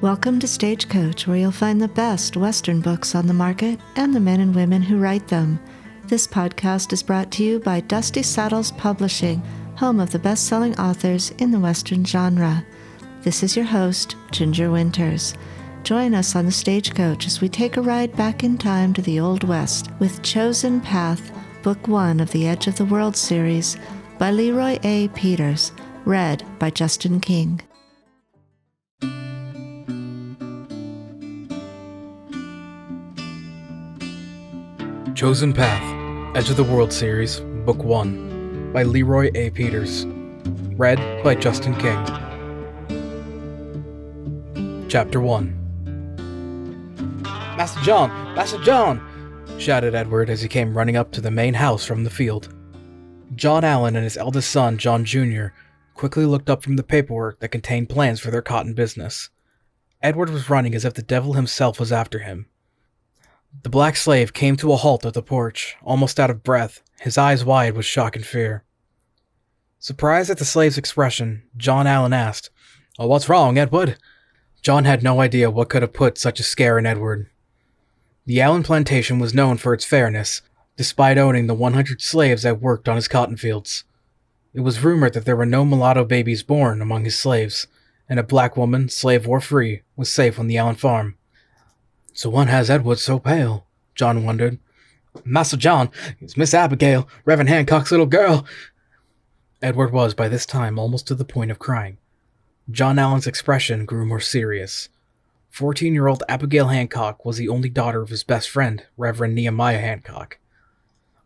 Welcome to Stagecoach, where you'll find the best Western books on the market and the men and women who write them. This podcast is brought to you by Dusty Saddles Publishing, home of the best-selling authors in the Western genre. This is your host, Ginger Winters. Join us on the Stagecoach as we take a ride back in time to the Old West with Chosen Path, Book 1 of the Edge of the World series by LeRoy A. Peters, read by Justin King. Chosen Path, Edge of the World Series, Book 1, by LeRoy A. Peters, read by Justin King. Chapter 1. Master John! Master John! Shouted Edward as he came running up to the main house from the field. John Allen and his eldest son, John Jr., quickly looked up from the paperwork that contained plans for their cotton business. Edward was running as if the devil himself was after him. The black slave came to a halt at the porch, almost out of breath, his eyes wide with shock and fear. Surprised at the slave's expression, John Allen asked, "Oh, what's wrong, Edward?" John had no idea what could have put such a scare in Edward. The Allen plantation was known for its fairness, despite owning the 100 slaves that worked on his cotton fields. It was rumored that there were no mulatto babies born among his slaves, and a black woman, slave or free, was safe on the Allen farm. "So what has Edward so pale?" John wondered. "Master John, it's Miss Abigail, Reverend Hancock's little girl." Edward was by this time almost to the point of crying. John Allen's expression grew more serious. 14-year-old Abigail Hancock was the only daughter of his best friend, Reverend Nehemiah Hancock.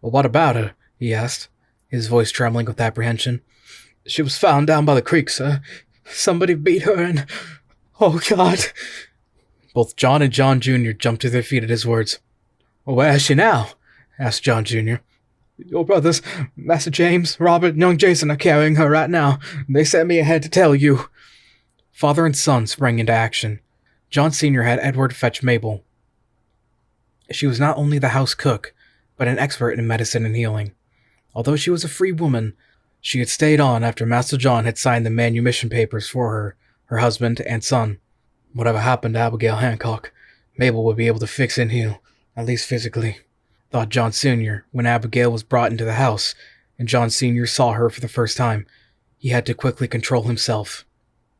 "Well, what about her?" he asked, his voice trembling with apprehension. "She was found down by the creek, sir. Somebody beat her and... Oh, God!" Both John and John Jr. jumped to their feet at his words. "Well, where is she now?" asked John Jr. "Your brothers, Master James, Robert, and young Jason are carrying her right now. They sent me ahead to tell you." Father and son sprang into action. John Sr. had Edward fetch Mabel. She was not only the house cook, but an expert in medicine and healing. Although she was a free woman, she had stayed on after Master John had signed the manumission papers for her, her husband, and son. Whatever happened to Abigail Hancock, Mabel would be able to fix and heal, at least physically, thought John Sr. when Abigail was brought into the house, and John Sr. saw her for the first time. He had to quickly control himself.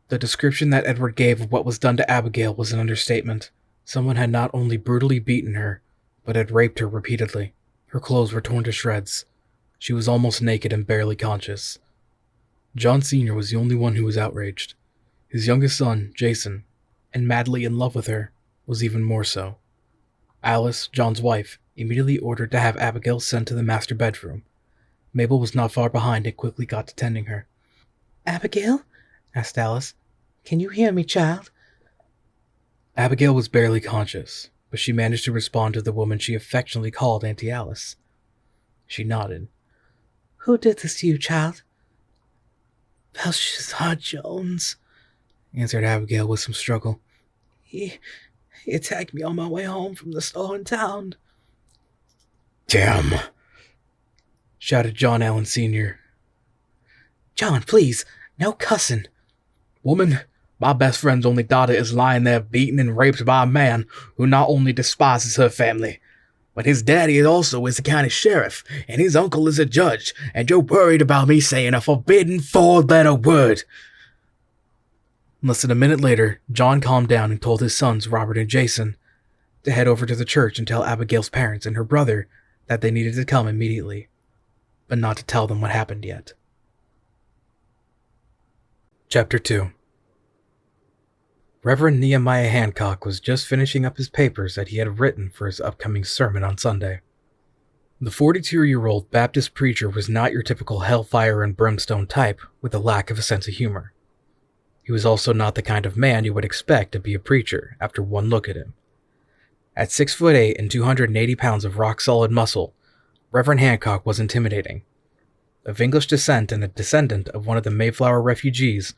The description that Edward gave of what was done to Abigail was an understatement. Someone had not only brutally beaten her, but had raped her repeatedly. Her clothes were torn to shreds. She was almost naked and barely conscious. John Sr. was the only one who was outraged. His youngest son, Jason, and madly in love with her, was even more so. Alice, John's wife, immediately ordered to have Abigail sent to the master bedroom. Mabel was not far behind and quickly got to tending her. "Abigail?" asked Alice. "Can you hear me, child?" Abigail was barely conscious, but she managed to respond to the woman she affectionately called Auntie Alice. She nodded. "Who did this to you, child?" "Belshazzar Jones," answered Abigail with some struggle. He attacked me on my way home from the store in town." "Damn!" shouted John Allen Sr. "John, please, no cussing." "Woman, my best friend's only daughter is lying there beaten and raped by a man who not only despises her family, but his daddy also is a county sheriff, and his uncle is a judge, and you're worried about me saying a forbidden four-letter word." Less than a minute later, John calmed down and told his sons, Robert and Jason, to head over to the church and tell Abigail's parents and her brother that they needed to come immediately, but not to tell them what happened yet. Chapter 2. Reverend Nehemiah Hancock was just finishing up his papers that he had written for his upcoming sermon on Sunday. The 42-year-old Baptist preacher was not your typical hellfire and brimstone type with a lack of a sense of humor. He was also not the kind of man you would expect to be a preacher after one look at him. At 6'8" and 280 pounds of rock-solid muscle, Reverend Hancock was intimidating. Of English descent and a descendant of one of the Mayflower refugees,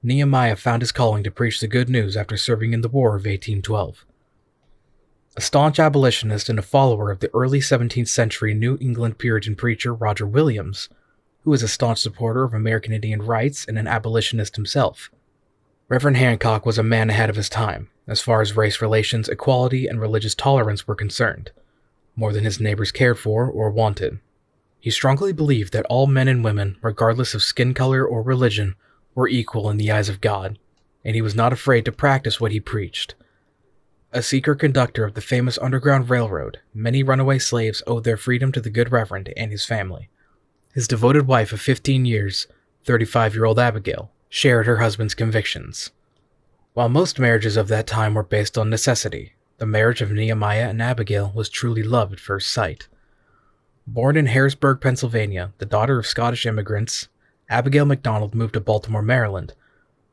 Nehemiah found his calling to preach the good news after serving in the War of 1812. A staunch abolitionist and a follower of the early 17th century New England Puritan preacher Roger Williams, who was a staunch supporter of American Indian rights and an abolitionist himself. Reverend Hancock was a man ahead of his time, as far as race relations, equality, and religious tolerance were concerned, more than his neighbors cared for or wanted. He strongly believed that all men and women, regardless of skin color or religion, were equal in the eyes of God, and he was not afraid to practice what he preached. A secret conductor of the famous Underground Railroad, many runaway slaves owed their freedom to the good Reverend and his family. His devoted wife of 15 years, 35-year-old Abigail, shared her husband's convictions. While most marriages of that time were based on necessity, the marriage of Nehemiah and Abigail was truly love at first sight. Born in Harrisburg, Pennsylvania, the daughter of Scottish immigrants, Abigail MacDonald moved to Baltimore, Maryland,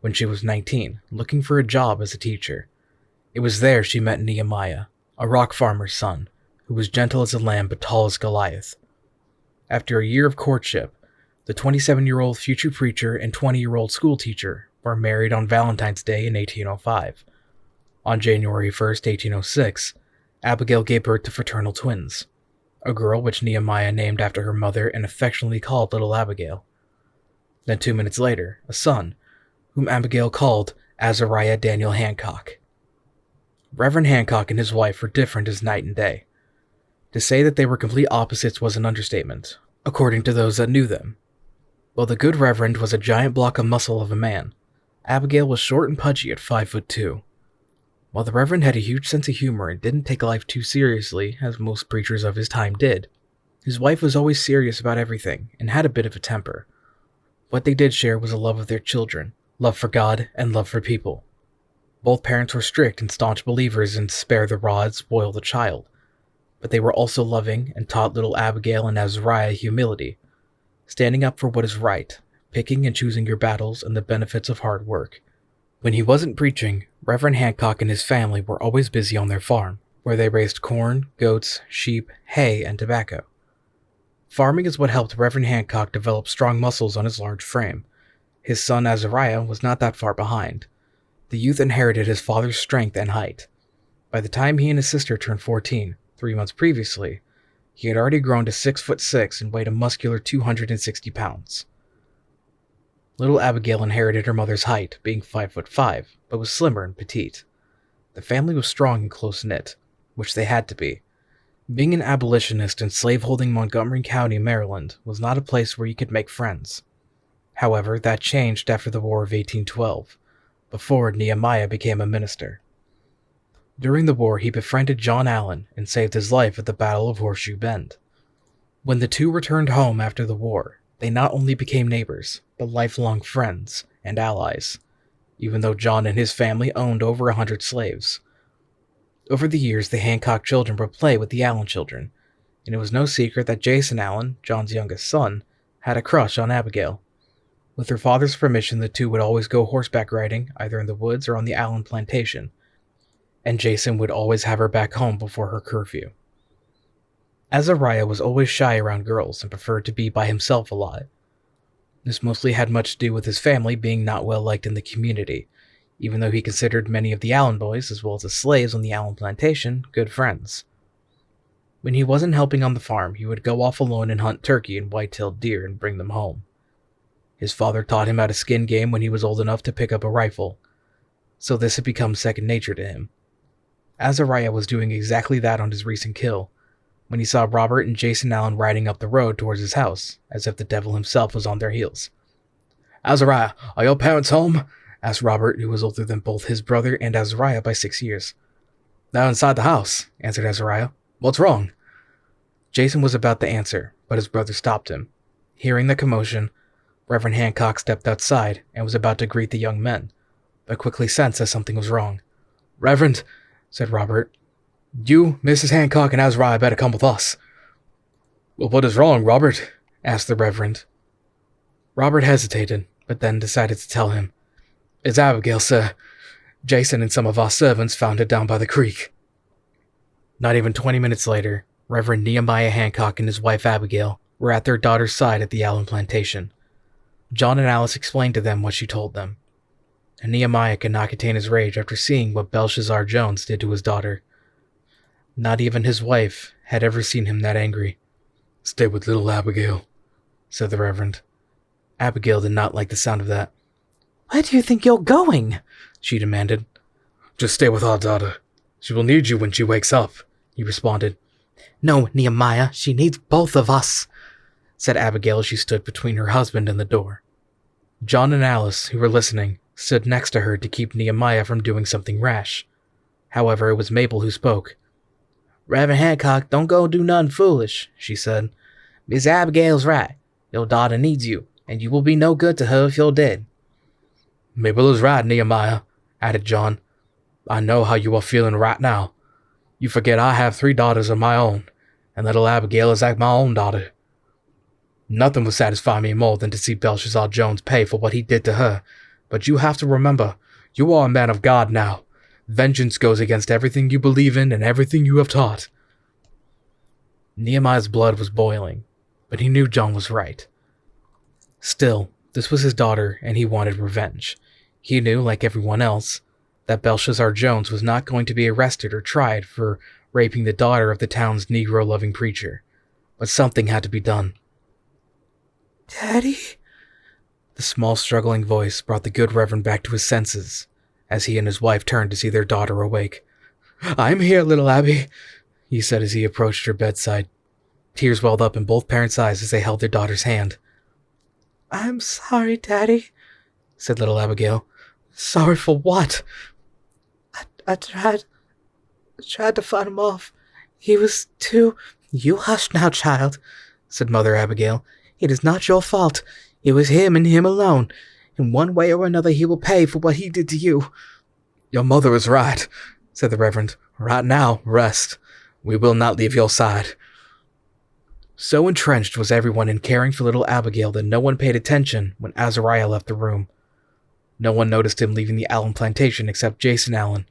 when she was 19, looking for a job as a teacher. It was there she met Nehemiah, a rock farmer's son, who was gentle as a lamb but tall as Goliath. After a year of courtship, the 27-year-old future preacher and 20-year-old schoolteacher were married on Valentine's Day in 1805. On January 1, 1806, Abigail gave birth to fraternal twins, a girl which Nehemiah named after her mother and affectionately called Little Abigail. Then 2 minutes later, a son, whom Abigail called Azariah Daniel Hancock. Reverend Hancock and his wife were different as night and day. To say that they were complete opposites was an understatement, according to those that knew them. While the good Reverend was a giant block of muscle of a man, Abigail was short and pudgy at 5'2". While the Reverend had a huge sense of humor and didn't take life too seriously, as most preachers of his time did, his wife was always serious about everything and had a bit of a temper. What they did share was a love of their children, love for God, and love for people. Both parents were strict and staunch believers in spare the rod, spoil the child, but they were also loving and taught little Abigail and Azariah humility, standing up for what is right, picking and choosing your battles, and the benefits of hard work. When he wasn't preaching, Reverend Hancock and his family were always busy on their farm, where they raised corn, goats, sheep, hay, and tobacco. Farming is what helped Reverend Hancock develop strong muscles on his large frame. His son Azariah was not that far behind. The youth inherited his father's strength and height. By the time he and his sister turned 14, 3 months previously, he had already grown to 6'6" and weighed a muscular 260 pounds. Little Abigail inherited her mother's height, being 5'5", but was slimmer and petite. The family was strong and close-knit, which they had to be. Being an abolitionist in slaveholding Montgomery County, Maryland, was not a place where you could make friends. However, that changed after the War of 1812, before Nehemiah became a minister. During the war, he befriended John Allen and saved his life at the Battle of Horseshoe Bend. When the two returned home after the war, they not only became neighbors, but lifelong friends and allies, even though John and his family owned over 100 slaves. Over the years, the Hancock children would play with the Allen children, and it was no secret that Jason Allen, John's youngest son, had a crush on Abigail. With her father's permission, the two would always go horseback riding, either in the woods or on the Allen plantation, and Jason would always have her back home before her curfew. Azariah was always shy around girls and preferred to be by himself a lot. This mostly had much to do with his family being not well liked in the community, even though he considered many of the Allen boys, as well as the slaves on the Allen plantation, good friends. When he wasn't helping on the farm, he would go off alone and hunt turkey and white-tailed deer and bring them home. His father taught him how to skin game when he was old enough to pick up a rifle, so this had become second nature to him. Azariah was doing exactly that on his recent kill, when he saw Robert and Jason Allen riding up the road towards his house, as if the devil himself was on their heels. "Azariah, are your parents home?" asked Robert, who was older than both his brother and Azariah by 6 years. "They're inside the house," answered Azariah. "What's wrong?" Jason was about to answer, but his brother stopped him. Hearing the commotion, Reverend Hancock stepped outside and was about to greet the young men, but quickly sensed that something was wrong. "Reverend," said Robert, "you, Mrs. Hancock, and Azariah better come with us." "Well, what is wrong, Robert?" asked the Reverend. Robert hesitated, but then decided to tell him. "It's Abigail, sir. Jason and some of our servants found her down by the creek." Not even 20 minutes later, Reverend Nehemiah Hancock and his wife Abigail were at their daughter's side at the Allen plantation. John and Alice explained to them what she told them, and Nehemiah could not contain his rage after seeing what Belshazzar Jones did to his daughter. Not even his wife had ever seen him that angry. "Stay with little Abigail," said the Reverend. Abigail did not like the sound of that. Where do you think you're going? She demanded. Just stay with our daughter. She will need you when she wakes up, he responded. No, Nehemiah, she needs both of us, said Abigail as she stood between her husband and the door. John and Alice, who were listening, stood next to her to keep Nehemiah from doing something rash. However, it was Mabel who spoke. Reverend Hancock, don't go do nothing foolish, she said. Miss Abigail's right. Your daughter needs you, and you will be no good to her if you're dead. Mabel is right, Nehemiah, added John. I know how you are feeling right now. You forget I have 3 daughters of my own, and little Abigail is like my own daughter. Nothing would satisfy me more than to see Belshazzar Jones pay for what he did to her, but you have to remember, you are a man of God now. Vengeance goes against everything you believe in and everything you have taught. Nehemiah's blood was boiling, but he knew John was right. Still, this was his daughter, and he wanted revenge. He knew, like everyone else, that Belshazzar Jones was not going to be arrested or tried for raping the daughter of the town's Negro-loving preacher. But something had to be done. Daddy? The small, struggling voice brought the good Reverend back to his senses, as he and his wife turned to see their daughter awake. I'm here, little Abby, he said as he approached her bedside. Tears welled up in both parents' eyes as they held their daughter's hand. I'm sorry, Daddy, said little Abigail. Sorry for what? I tried to fight him off. He was too... You hush now, child, said Mother Abigail. It is not your fault. It was him and him alone. In one way or another he will pay for what he did to you. Your mother is right, said the Reverend. Right now, rest. We will not leave your side. So entrenched was everyone in caring for little Abigail that no one paid attention when Azariah left the room. No one noticed him leaving the Allen plantation except Jason Allen,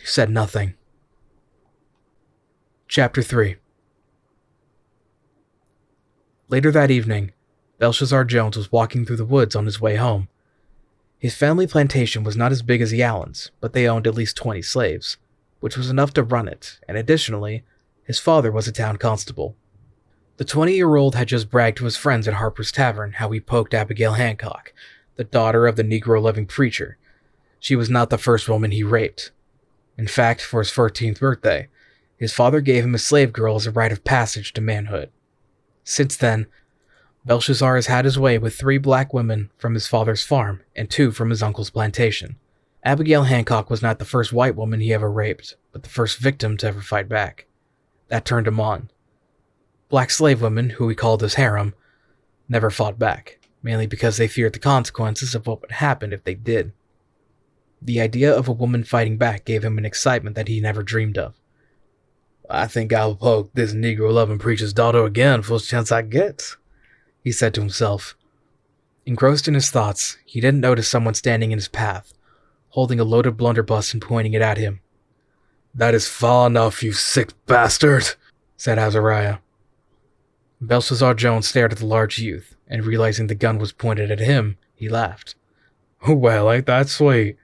who said nothing. Chapter 3. Later that evening, Belshazzar Jones was walking through the woods on his way home. His family plantation was not as big as the Allens, but they owned at least 20 slaves, which was enough to run it, and additionally, his father was a town constable. The 20-year-old had just bragged to his friends at Harper's Tavern how he poked Abigail Hancock, the daughter of the Negro-loving preacher. She was not the first woman he raped. In fact, for his 14th birthday, his father gave him a slave girl as a rite of passage to manhood. Since then, Belshazzar has had his way with 3 black women from his father's farm and 2 from his uncle's plantation. Abigail Hancock was not the first white woman he ever raped, but the first victim to ever fight back. That turned him on. Black slave women, who he called his harem, never fought back, mainly because they feared the consequences of what would happen if they did. The idea of a woman fighting back gave him an excitement that he never dreamed of. I think I'll poke this Negro-loving preacher's daughter again first chance I get, he said to himself. Engrossed in his thoughts, he didn't notice someone standing in his path, holding a loaded blunderbuss and pointing it at him. That is far enough, you sick bastard, said Azariah. Belshazzar Jones stared at the large youth, and realizing the gun was pointed at him, he laughed. Well, ain't that sweet?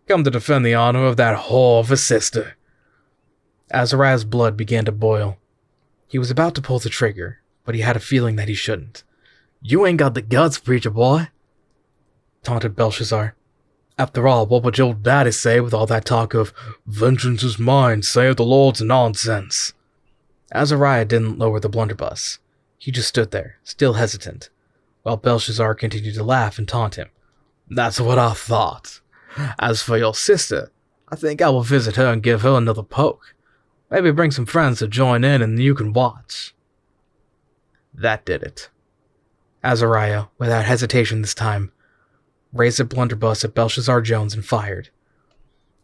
Come to defend the honor of that whore of a sister. Azariah's blood began to boil. He was about to pull the trigger, but he had a feeling that he shouldn't. You ain't got the guts, preacher boy, taunted Belshazzar. After all, what would your daddy say with all that talk of vengeance is mine, saith the Lord's nonsense? Azariah didn't lower the blunderbuss. He just stood there, still hesitant, while Belshazzar continued to laugh and taunt him. That's what I thought. As for your sister, I think I will visit her and give her another poke. Maybe bring some friends to join in and you can watch. That did it. Azariah, without hesitation this time, raised a blunderbuss at Belshazzar Jones and fired.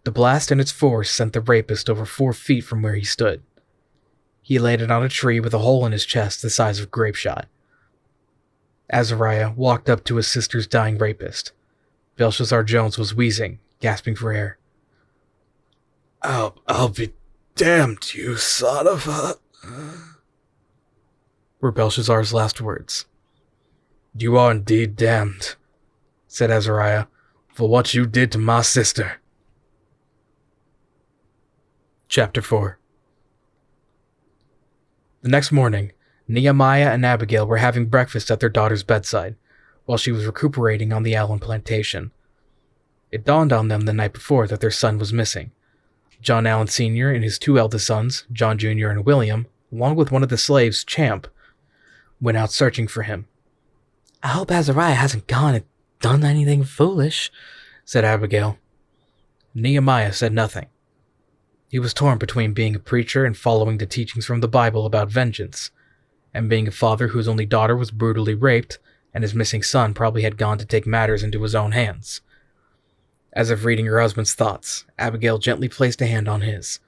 The blast and its force sent the rapist over 4 feet from where he stood. He landed on a tree with a hole in his chest the size of a grape shot. Azariah walked up to his sister's dying rapist. Belshazzar Jones was wheezing, gasping for air. I'll be damned, you son of a... were Belshazzar's last words. You are indeed damned, said Azariah, for what you did to my sister. Chapter 4. The next morning, Nehemiah and Abigail were having breakfast at their daughter's bedside, while she was recuperating on the Allen plantation. It dawned on them the night before that their son was missing. John Allen Sr. and his two eldest sons, John Jr. and William, along with one of the slaves, Champ, went out searching for him. "I hope Azariah hasn't gone and done anything foolish," said Abigail. Nehemiah said nothing. He was torn between being a preacher and following the teachings from the Bible about vengeance, and being a father whose only daughter was brutally raped, and his missing son probably had gone to take matters into his own hands. As if reading her husband's thoughts, Abigail gently placed a hand on his.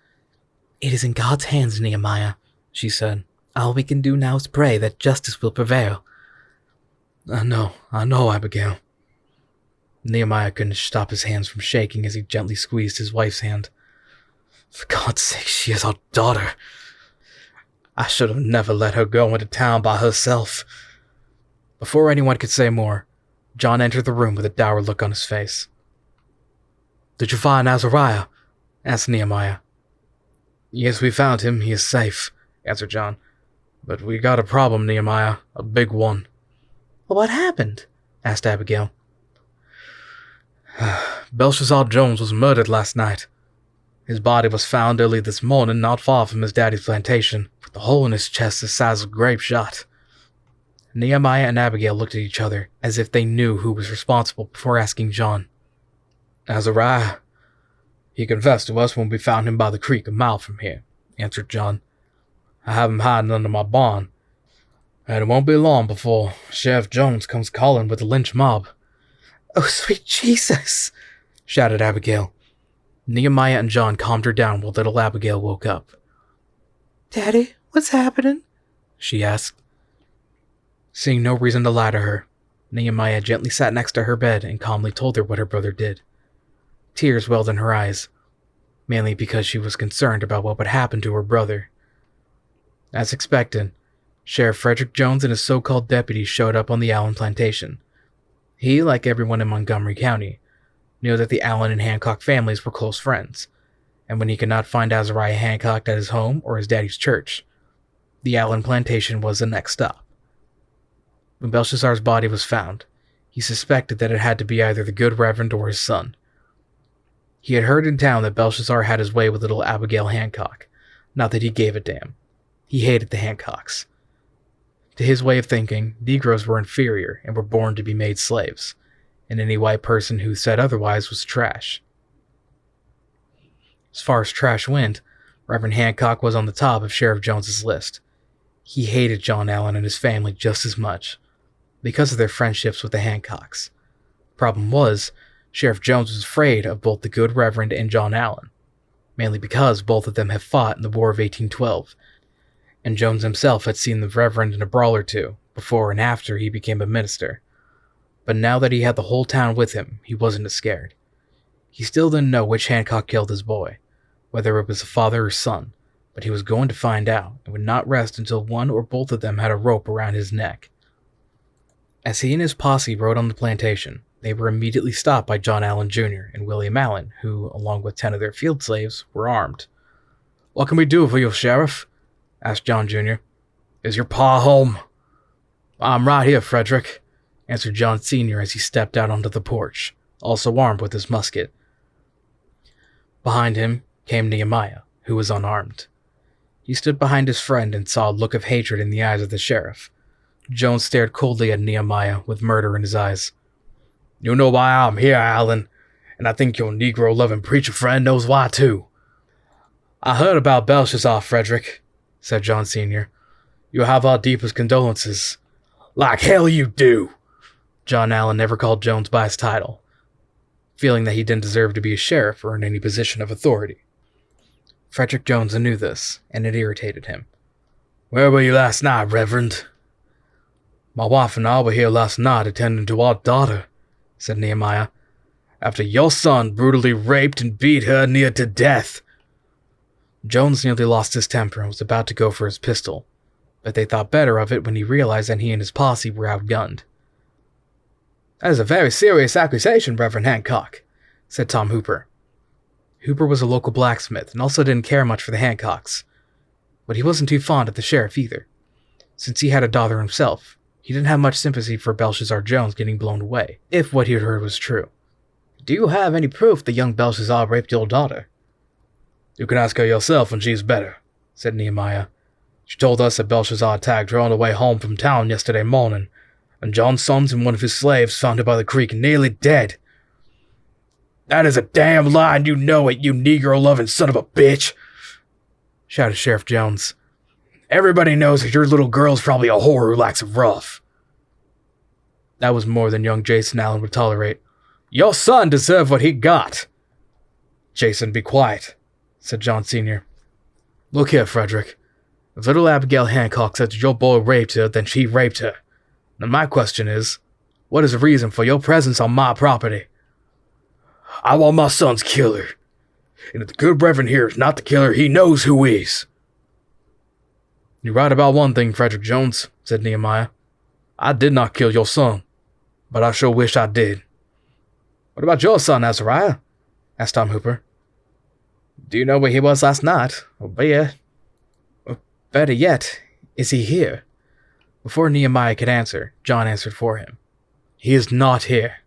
"It is in God's hands, Nehemiah," she said. "All we can do now is pray that justice will prevail." I know, Abigail." Nehemiah couldn't stop his hands from shaking as he gently squeezed his wife's hand. "For God's sake, she is our daughter. I should have never let her go into town by herself." Before anyone could say more, John entered the room with a dour look on his face. "Did you find Azariah?" asked Nehemiah. "Yes, we found him. He is safe," answered John. "But we got a problem, Nehemiah. A big one." "Well, what happened?" asked Abigail. Belshazzar Jones was murdered last night. His body was found early this morning not far from his daddy's plantation, with a hole in his chest the size of a grape shot. Nehemiah and Abigail looked at each other as if they knew who was responsible before asking John. "Azariah. He confessed to us when we found him by the creek a mile from here," answered John. "I have him hiding under my barn, and it won't be long before Sheriff Jones comes calling with the lynch mob." "Oh, sweet Jesus!" shouted Abigail. Nehemiah and John calmed her down while little Abigail woke up. "Daddy, what's happening?" she asked. Seeing no reason to lie to her, Nehemiah gently sat next to her bed and calmly told her what her brother did. Tears welled in her eyes, mainly because she was concerned about what would happen to her brother. As expected, Sheriff Frederick Jones and his so-called deputies showed up on the Allen plantation. He, like everyone in Montgomery County, knew that the Allen and Hancock families were close friends, and when he could not find Azariah Hancock at his home or his daddy's church, the Allen plantation was the next stop. When Belshazzar's body was found, he suspected that it had to be either the good Reverend or his son. He had heard in town that Belshazzar had his way with little Abigail Hancock, not that he gave a damn. He hated the Hancocks. To his way of thinking, Negroes were inferior and were born to be made slaves, and any white person who said otherwise was trash. As far as trash went, Reverend Hancock was on the top of Sheriff Jones's list. He hated John Allen and his family just as much, because of their friendships with the Hancocks. Problem was, Sheriff Jones was afraid of both the good Reverend and John Allen, mainly because both of them had fought in the War of 1812, and Jones himself had seen the Reverend in a brawl or two, before and after he became a minister. But now that he had the whole town with him, he wasn't as scared. He still didn't know which Hancock killed his boy, whether it was the father or son, but he was going to find out, and would not rest until one or both of them had a rope around his neck. As he and his posse rode on the plantation, they were immediately stopped by John Allen Jr. and William Allen, who, along with 10 of their field slaves, were armed. "What can we do for you, Sheriff?" asked John Jr. "Is your pa home?" "I'm right here, Frederick," answered John Sr. as he stepped out onto the porch, also armed with his musket. Behind him came Nehemiah, who was unarmed. He stood behind his friend and saw a look of hatred in the eyes of the sheriff. Jones stared coldly at Nehemiah with murder in his eyes. "You know why I'm here, Allen, and I think your Negro-loving preacher friend knows why, too." "I heard about Belshazzar, Frederick," said John Sr. "You have our deepest condolences." "Like hell you do!" John Allen never called Jones by his title, feeling that he didn't deserve to be a sheriff or in any position of authority. Frederick Jones knew this, and it irritated him. "Where were you last night, Reverend?" "My wife and I were here last night attending to our daughter," said Nehemiah, "after your son brutally raped and beat her near to death." Jones nearly lost his temper and was about to go for his pistol, but they thought better of it when he realized that he and his posse were outgunned. "That is a very serious accusation, Reverend Hancock," said Tom Hooper. Hooper was a local blacksmith and also didn't care much for the Hancocks, but he wasn't too fond of the sheriff either. Since he had a daughter himself, he didn't have much sympathy for Belshazzar Jones getting blown away, if what he had heard was true. Do you have any proof that young Belshazzar raped your daughter? You can ask her yourself when she's better, said Nehemiah. She told us that Belshazzar attacked her on the way home from town yesterday morning, and John's sons and one of his slaves found her by the creek nearly dead. That is a damn lie, and you know it, you Negro-loving son of a bitch, shouted Sheriff Jones. Everybody knows that your little girl's probably a whore who likes it rough. That was more than young Jason Allen would tolerate. Your son deserved what he got. Jason, be quiet, said John Sr. Look here, Frederick. If little Abigail Hancock said that your boy raped her, then she raped her. Now my question is, what is the reason for your presence on my property? I want my son's killer. And if the good Reverend here is not the killer, he knows who is. You're right about one thing, Frederick Jones, said Nehemiah. I did not kill your son, but I sure wish I did. What about your son, Azariah? Asked Tom Hooper. Do you know where he was last night? Or better yet, is he here? Before Nehemiah could answer, John answered for him. He is not here.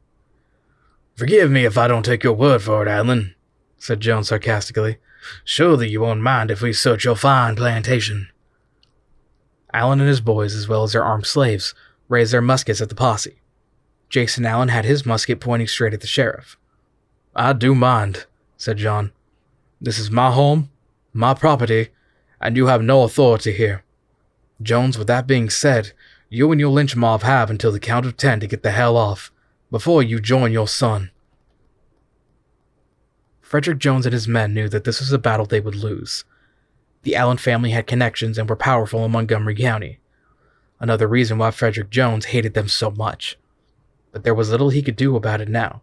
Forgive me if I don't take your word for it, Allen, said Jones sarcastically. Surely you won't mind if we search your fine plantation. Allen and his boys, as well as their armed slaves, raised their muskets at the posse. Jason Allen had his musket pointing straight at the sheriff. I do mind, said John. This is my home, my property, and you have no authority here. Jones, with that being said, you and your lynch mob have until the count of 10 to get the hell off, before you join your son. Frederick Jones and his men knew that this was a battle they would lose. The Allen family had connections and were powerful in Montgomery County. Another reason why Frederick Jones hated them so much. But there was little he could do about it now.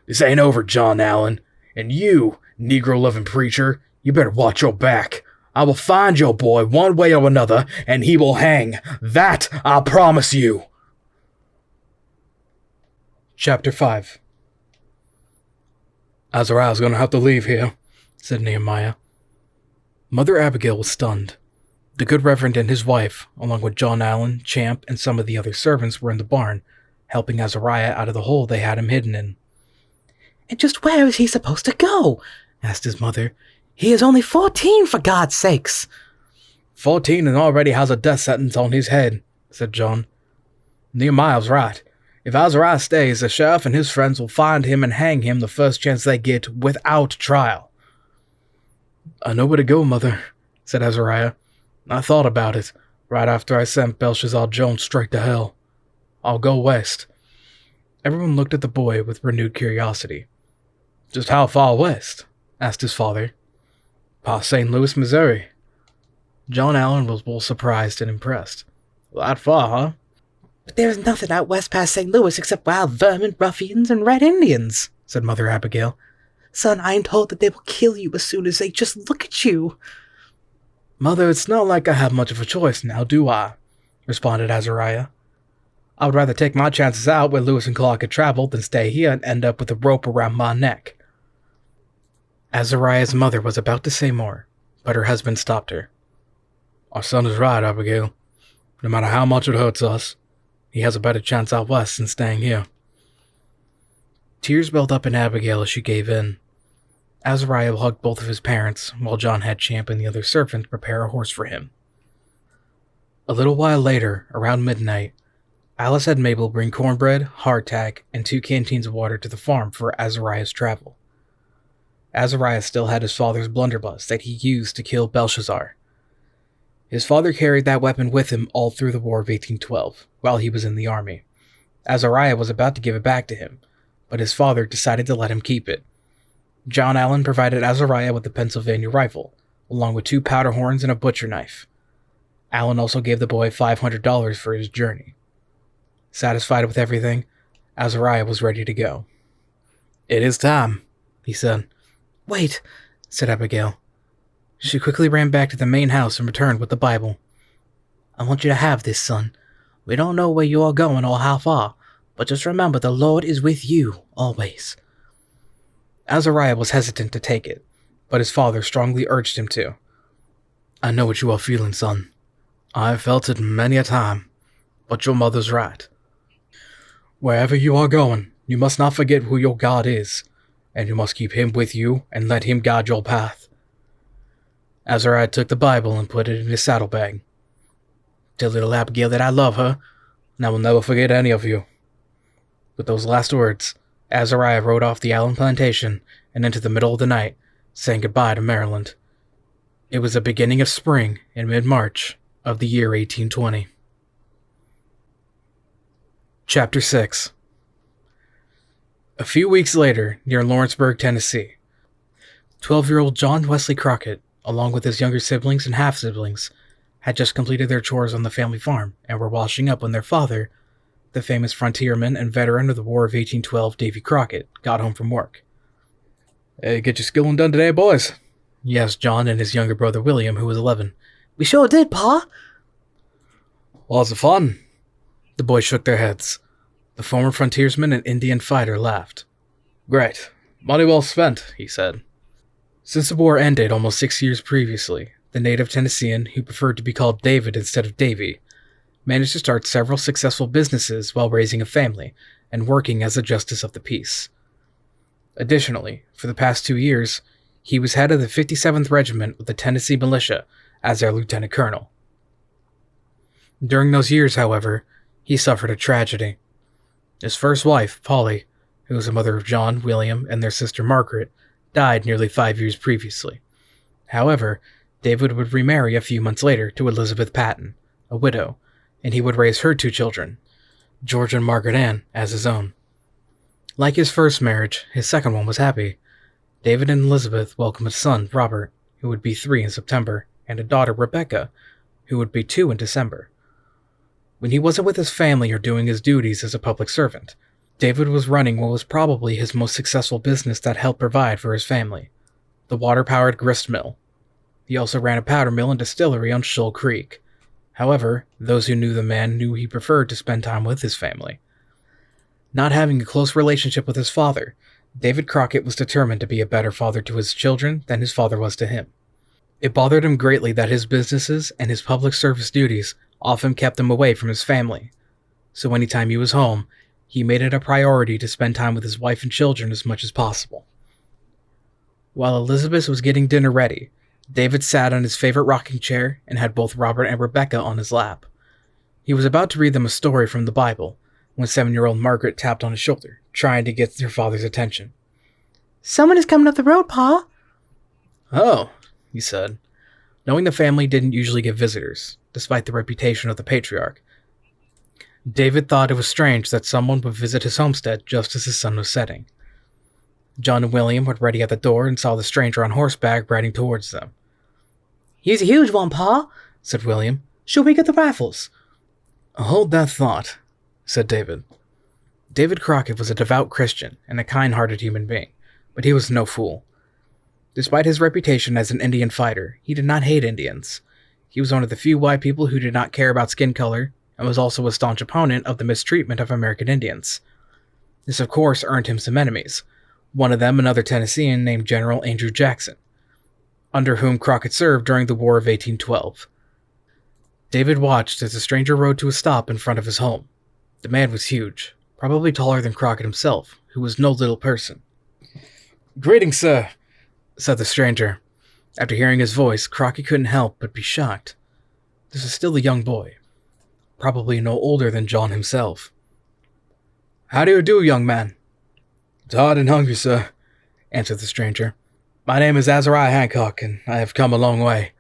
This ain't over, John Allen. And you, Negro-loving preacher, you better watch your back. I will find your boy one way or another, and he will hang. That I promise you. Chapter 5. Azariah's gonna have to leave here, said Nehemiah. Mother Abigail was stunned. The good Reverend and his wife, along with John Allen, Champ, and some of the other servants, were in the barn, helping Azariah out of the hole they had him hidden in. And just where is he supposed to go? Asked his mother. He is only 14, for God's sakes. 14 and already has a death sentence on his head, said John. Nehemiah's right. If Azariah stays, the sheriff and his friends will find him and hang him the first chance they get without trial. I know where to go, Mother, said Azariah. I thought about it, right after I sent Belshazzar Jones straight to hell. I'll go west. Everyone looked at the boy with renewed curiosity. Just how far west? Asked his father. Past St. Louis, Missouri. John Allen was both surprised and impressed. That far, huh? But there is nothing out west past St. Louis except wild vermin, ruffians, and red Indians, said Mother Abigail. Son, I am told that they will kill you as soon as they just look at you. Mother, it's not like I have much of a choice now, do I? Responded Azariah. I would rather take my chances out where Lewis and Clark had traveled than stay here and end up with a rope around my neck. Azariah's mother was about to say more, but her husband stopped her. Our son is right, Abigail. No matter how much it hurts us, he has a better chance out west than staying here. Tears welled up in Abigail as she gave in. Azariah hugged both of his parents, while John had Champ and the other servant prepare a horse for him. A little while later, around midnight, Alice had Mabel bring cornbread, hardtack, and 2 canteens of water to the farm for Azariah's travel. Azariah still had his father's blunderbuss that he used to kill Belshazzar. His father carried that weapon with him all through the War of 1812, while he was in the army. Azariah was about to give it back to him, but his father decided to let him keep it. John Allen provided Azariah with a Pennsylvania rifle, along with 2 powder horns and a butcher knife. Allen also gave the boy $500 for his journey. Satisfied with everything, Azariah was ready to go. It is time, he said. Wait, said Abigail. She quickly ran back to the main house and returned with the Bible. I want you to have this, son. We don't know where you are going or how far, but just remember the Lord is with you, always. Azariah was hesitant to take it, but his father strongly urged him to. I know what you are feeling, son. I have felt it many a time, but your mother's right. Wherever you are going, You must not forget who your God is, and you must keep him with you and let him guide your path." Azariah took the Bible and put it in his saddlebag. "Tell little Abigail that I love her, and I will never forget any of you." With those last words, Azariah rode off the Allen plantation and into the middle of the night, saying goodbye to Maryland. It was the beginning of spring in mid-March of the year 1820. Chapter 6. A few weeks later, near Lawrenceburg, Tennessee, 12-year-old John Wesley Crockett, along with his younger siblings and half-siblings, had just completed their chores on the family farm and were washing up when their father, the famous frontierman and veteran of the War of 1812, Davy Crockett, got home from work. "Hey, get your schooling done today, boys?" he asked John and his younger brother William, who was 11. "We sure did, Pa." "Was it fun?" The boys shook their heads. The former frontiersman and Indian fighter laughed. "Great. Money well spent," he said. Since the war ended almost 6 years previously, the native Tennessean, who preferred to be called David instead of Davy, managed to start several successful businesses while raising a family and working as a justice of the peace. Additionally, for the past 2 years, he was head of the 57th Regiment of the Tennessee Militia as their lieutenant colonel. During those years, however, he suffered a tragedy. His first wife, Polly, who was the mother of John, William, and their sister Margaret, died nearly 5 years previously. However, David would remarry a few months later to Elizabeth Patton, a widow, and he would raise her 2 children, George and Margaret Ann, as his own. Like his first marriage, his second one was happy. David and Elizabeth welcomed a son, Robert, who would be 3 in September, and a daughter, Rebecca, who would be 2 in December. When he wasn't with his family or doing his duties as a public servant, David was running what was probably his most successful business that helped provide for his family, the water-powered grist mill. He also ran a powder mill and distillery on Shoal Creek. However, those who knew the man knew he preferred to spend time with his family. Not having a close relationship with his father, David Crockett was determined to be a better father to his children than his father was to him. It bothered him greatly that his businesses and his public service duties often kept him away from his family. So anytime he was home, he made it a priority to spend time with his wife and children as much as possible. While Elizabeth was getting dinner ready, David sat on his favorite rocking chair and had both Robert and Rebecca on his lap. He was about to read them a story from the Bible when 7-year-old Margaret tapped on his shoulder, trying to get her father's attention. "Someone is coming up the road, Pa." "Oh," he said, knowing the family didn't usually get visitors, despite the reputation of the patriarch. David thought it was strange that someone would visit his homestead just as the sun was setting. John and William were ready at the door and saw the stranger on horseback riding towards them. "He's a huge one, Pa," said William. "Should we get the rifles?" "Hold that thought," said David. David Crockett was a devout Christian and a kind-hearted human being, but he was no fool. Despite his reputation as an Indian fighter, he did not hate Indians. He was one of the few white people who did not care about skin color, and was also a staunch opponent of the mistreatment of American Indians. This, of course, earned him some enemies, one of them another Tennessean named General Andrew Jackson, under whom Crockett served during the War of 1812. David watched as the stranger rode to a stop in front of his home. The man was huge, probably taller than Crockett himself, who was no little person. "Greetings, sir," said the stranger. After hearing his voice, Crockett couldn't help but be shocked. This was still a young boy, probably no older than John himself. "How do you do, young man?" "Tired and hungry, sir," answered the stranger. "My name is Azariah Hancock, and I have come a long way."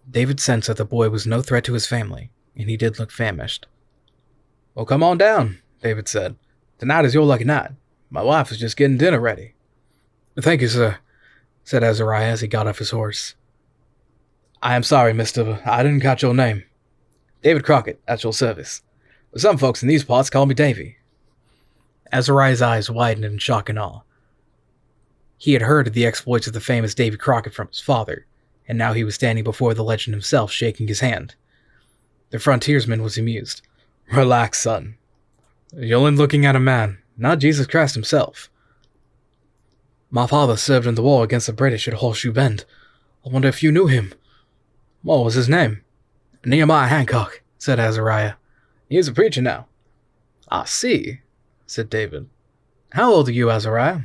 David sensed that the boy was no threat to his family, and he did look famished. "Well, come on down," David said. "Tonight is your lucky night. My wife is just getting dinner ready." "Thank you, sir," said Azariah as he got off his horse. "I am sorry, mister, but I didn't catch your name." "David Crockett, at your service. But some folks in these parts call me Davy." Azariah's eyes widened in shock and awe. He had heard of the exploits of the famous Davy Crockett from his father, and now he was standing before the legend himself, shaking his hand. The frontiersman was amused. "Relax, son. You're only looking at a man, not Jesus Christ himself. My father served in the war against the British at Horseshoe Bend. I wonder if you knew him." "What was his name?" "Nehemiah Hancock," said Azariah. "He is a preacher now." "I see," said David. How old are you, Azariah?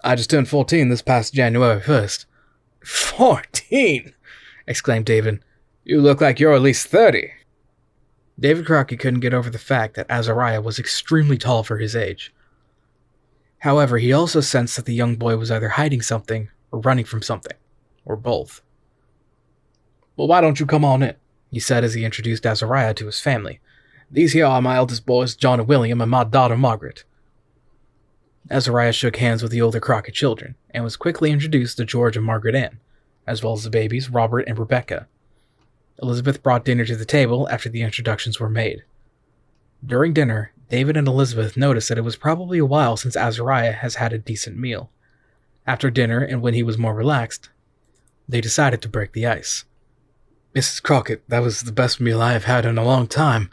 I just turned 14 this past January 1st. 14? Exclaimed David. You look like you're at least 30. David Crockett couldn't get over the fact that Azariah was extremely tall for his age. However, he also sensed that the young boy was either hiding something or running from something, or both. Well, why don't you come on in? He said as he introduced Azariah to his family. These here are my eldest boys, John and William, and my daughter, Margaret. Azariah shook hands with the older Crockett children, and was quickly introduced to George and Margaret Ann, as well as the babies, Robert and Rebecca. Elizabeth brought dinner to the table after the introductions were made. During dinner, David and Elizabeth noticed that it was probably a while since Azariah has had a decent meal. After dinner, and when he was more relaxed, they decided to break the ice. Mrs. Crockett, that was the best meal I have had in a long time,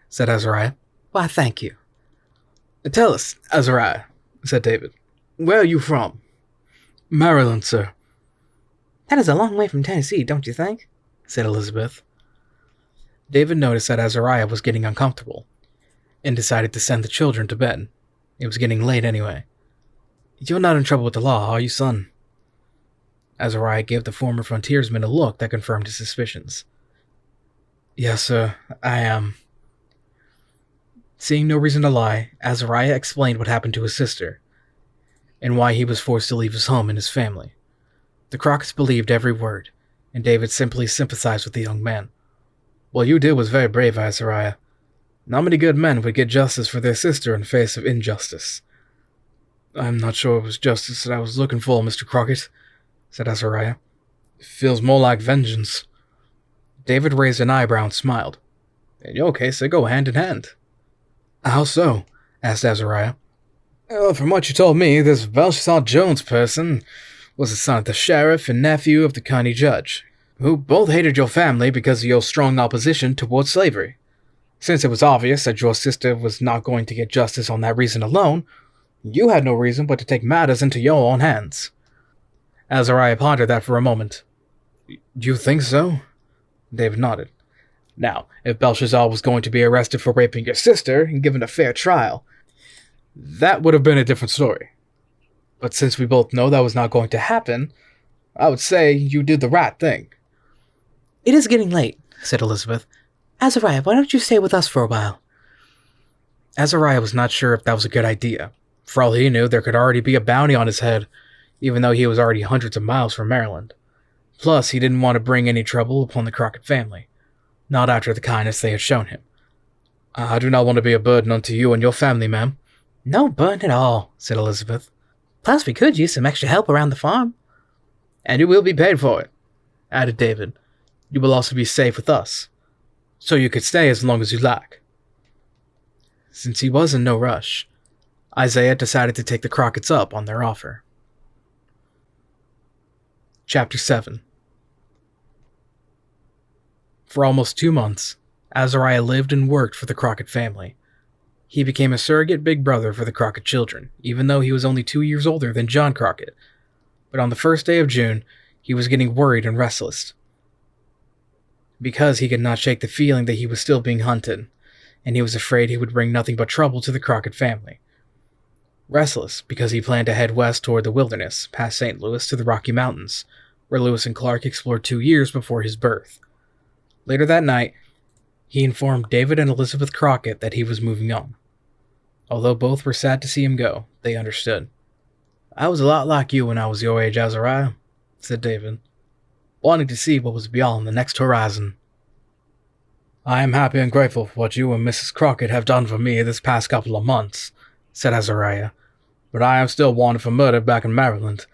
said Azariah. Why, thank you. Tell us, Azariah, said David. Where are you from? Maryland, sir. That is a long way from Tennessee, don't you think? Said Elizabeth. David noticed that Azariah was getting uncomfortable, and decided to send the children to bed. It was getting late anyway. You're not in trouble with the law, are you, son? Azariah gave the former frontiersman a look that confirmed his suspicions. Yes, sir, I am. Seeing no reason to lie, Azariah explained what happened to his sister, and why he was forced to leave his home and his family. The Crocketts believed every word, and David simply sympathized with the young man. What you did was very brave, Azariah. Not many good men would get justice for their sister in face of injustice. I'm not sure it was justice that I was looking for, Mr. Crockett, said Azariah. It feels more like vengeance. David raised an eyebrow and smiled. In your case, they go hand in hand. How so? Asked Azariah. Well, from what you told me, this Belshazzar Jones person was the son of the sheriff and nephew of the county judge, who both hated your family because of your strong opposition towards slavery. Since it was obvious that your sister was not going to get justice on that reason alone, you had no reason but to take matters into your own hands. Azariah pondered that for a moment. You think so? David nodded. Now, if Belshazzar was going to be arrested for raping your sister and given a fair trial, that would have been a different story. But since we both know that was not going to happen, I would say you did the right thing. It is getting late, said Elizabeth. Azariah, why don't you stay with us for a while? Azariah was not sure if that was a good idea. For all he knew, there could already be a bounty on his head, even though he was already hundreds of miles from Maryland. Plus, he didn't want to bring any trouble upon the Crockett family, not after the kindness they had shown him. I do not want to be a burden unto you and your family, ma'am. No burden at all, said Elizabeth. Plus, we could use some extra help around the farm. And you will be paid for it, added David. You will also be safe with us, so you could stay as long as you like. Since he was in no rush, Isaiah decided to take the Crocketts up on their offer. Chapter 7. For almost 2 months, Azariah lived and worked for the Crockett family. He became a surrogate big brother for the Crockett children, even though he was only 2 years older than John Crockett. But on the first day of June, he was getting worried and restless, because he could not shake the feeling that he was still being hunted, and he was afraid he would bring nothing but trouble to the Crockett family. Restless, because he planned to head west toward the wilderness, past St. Louis to the Rocky Mountains, where Lewis and Clark explored 2 years before his birth. Later that night, he informed David and Elizabeth Crockett that he was moving on. Although both were sad to see him go, they understood. I was a lot like you when I was your age, Azariah, said David, wanting to see what was beyond the next horizon. I am happy and grateful for what you and Mrs. Crockett have done for me this past couple of months, said Azariah, but I am still wanted for murder back in Maryland,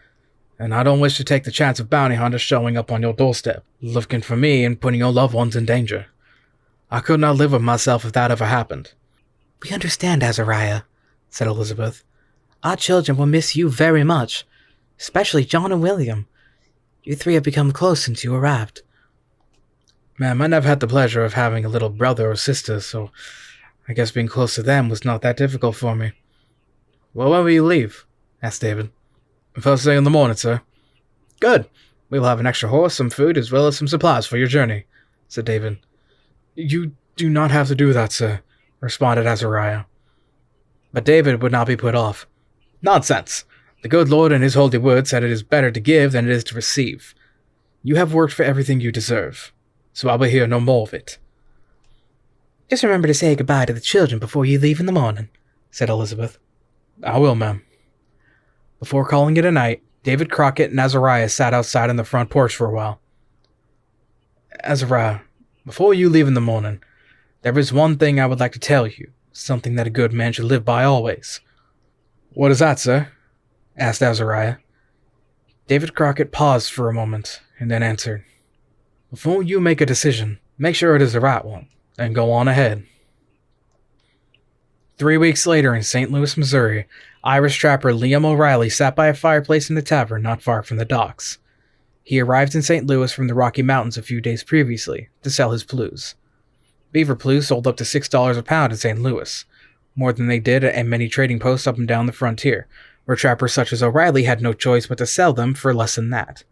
and I don't wish to take the chance of bounty hunters showing up on your doorstep, looking for me and putting your loved ones in danger. I could not live with myself if that ever happened. We understand, Azariah, said Elizabeth. Our children will miss you very much, especially John and William. You three have become close since you arrived. Ma'am, I never had the pleasure of having a little brother or sister, so I guess being close to them was not that difficult for me. Well, when will you leave? Asked David. First thing in the morning, sir. Good. We will have an extra horse, some food, as well as some supplies for your journey, said David. You do not have to do that, sir, responded Azariah. But David would not be put off. "Nonsense! The good Lord in his holy word said it is better to give than it is to receive. You have worked for everything you deserve, so I will hear no more of it." "Just remember to say goodbye to the children before you leave in the morning," said Elizabeth. "I will, ma'am." Before calling it a night, David, Crockett, and Azariah sat outside on the front porch for a while. "Azariah, before you leave in the morning, there is one thing I would like to tell you, something that a good man should live by always." "What is that, sir?" asked Azariah. David Crockett paused for a moment, and then answered, "Before you make a decision, make sure it is the right one, and go on ahead." 3 weeks later in St. Louis, Missouri, Irish trapper Liam O'Reilly sat by a fireplace in a tavern not far from the docks. He arrived in St. Louis from the Rocky Mountains a few days previously to sell his plues. Beaver plues sold up to $6 a pound in St. Louis, more than they did at many trading posts up and down the frontier, where trappers such as O'Reilly had no choice but to sell them for less than that.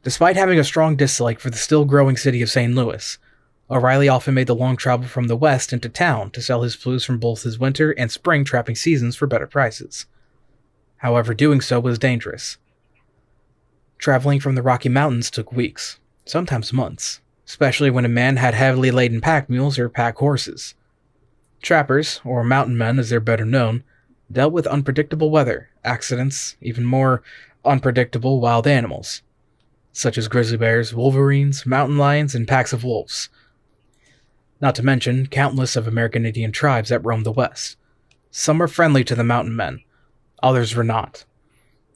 Despite having a strong dislike for the still-growing city of St. Louis, O'Reilly often made the long travel from the west into town to sell his plues from both his winter and spring trapping seasons for better prices. However, doing so was dangerous. Traveling from the Rocky Mountains took weeks, sometimes months, especially when a man had heavily laden pack mules or pack horses. Trappers, or mountain men as they're better known, dealt with unpredictable weather, accidents, even more unpredictable wild animals, such as grizzly bears, wolverines, mountain lions, and packs of wolves. Not to mention countless of American Indian tribes that roamed the West. Some were friendly to the mountain men, others were not.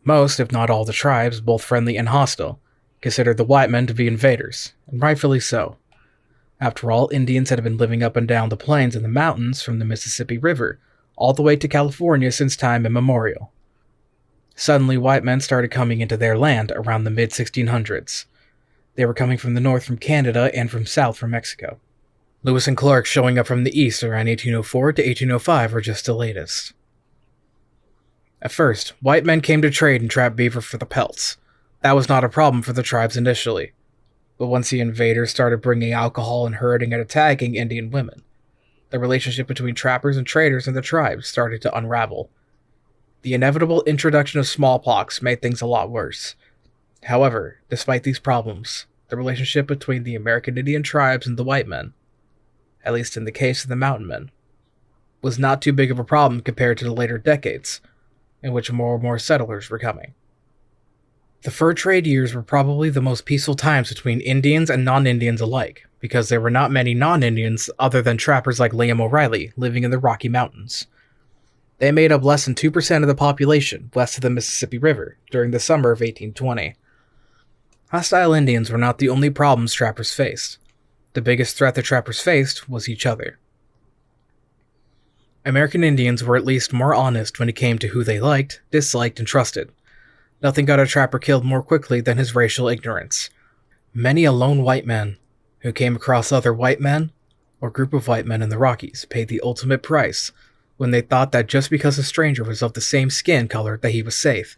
Most, if not all the tribes, both friendly and hostile, considered the white men to be invaders, and rightfully so. After all, Indians had been living up and down the plains and the mountains from the Mississippi River all the way to California since time immemorial. Suddenly, white men started coming into their land around the mid-1600s. They were coming from the north from Canada and from south from Mexico. Lewis and Clark showing up from the east around 1804 to 1805 were just the latest. At first, white men came to trade and trap beaver for the pelts. That was not a problem for the tribes initially. But once the invaders started bringing alcohol and herding and attacking Indian women, the relationship between trappers and traders and the tribes started to unravel. The inevitable introduction of smallpox made things a lot worse. However, despite these problems, the relationship between the American Indian tribes and the white men, at least in the case of the mountain men, was not too big of a problem compared to the later decades, in which more and more settlers were coming. The fur trade years were probably the most peaceful times between Indians and non-Indians alike, because there were not many non-Indians other than trappers like Liam O'Reilly living in the Rocky Mountains. They made up less than 2% of the population west of the Mississippi River during the summer of 1820. Hostile Indians were not the only problems trappers faced. The biggest threat the trappers faced was each other. American Indians were at least more honest when it came to who they liked, disliked, and trusted. Nothing got a trapper killed more quickly than his racial ignorance. Many a lone white man who came across other white men, or group of white men in the Rockies, paid the ultimate price when they thought that just because a stranger was of the same skin color that he was safe.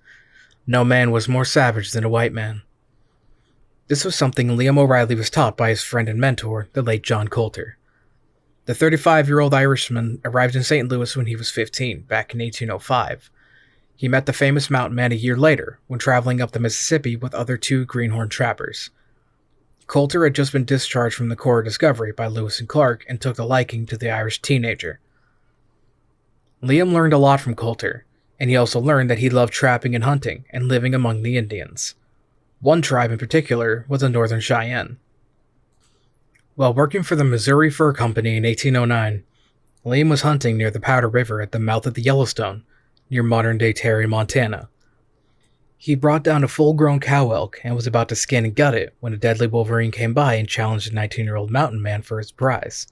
No man was more savage than a white man. This was something Liam O'Reilly was taught by his friend and mentor, the late John Coulter. The 35-year-old Irishman arrived in St. Louis when he was 15, back in 1805. He met the famous mountain man a year later, when traveling up the Mississippi with other two greenhorn trappers. Coulter had just been discharged from the Corps of Discovery by Lewis and Clark and took a liking to the Irish teenager. Liam learned a lot from Coulter, and he also learned that he loved trapping and hunting and living among the Indians. One tribe in particular was the Northern Cheyenne. While working for the Missouri Fur Company in 1809, Liam was hunting near the Powder River at the mouth of the Yellowstone, near modern-day Terry, Montana. He brought down a full-grown cow elk and was about to skin and gut it when a deadly wolverine came by and challenged a 19-year-old mountain man for his prize.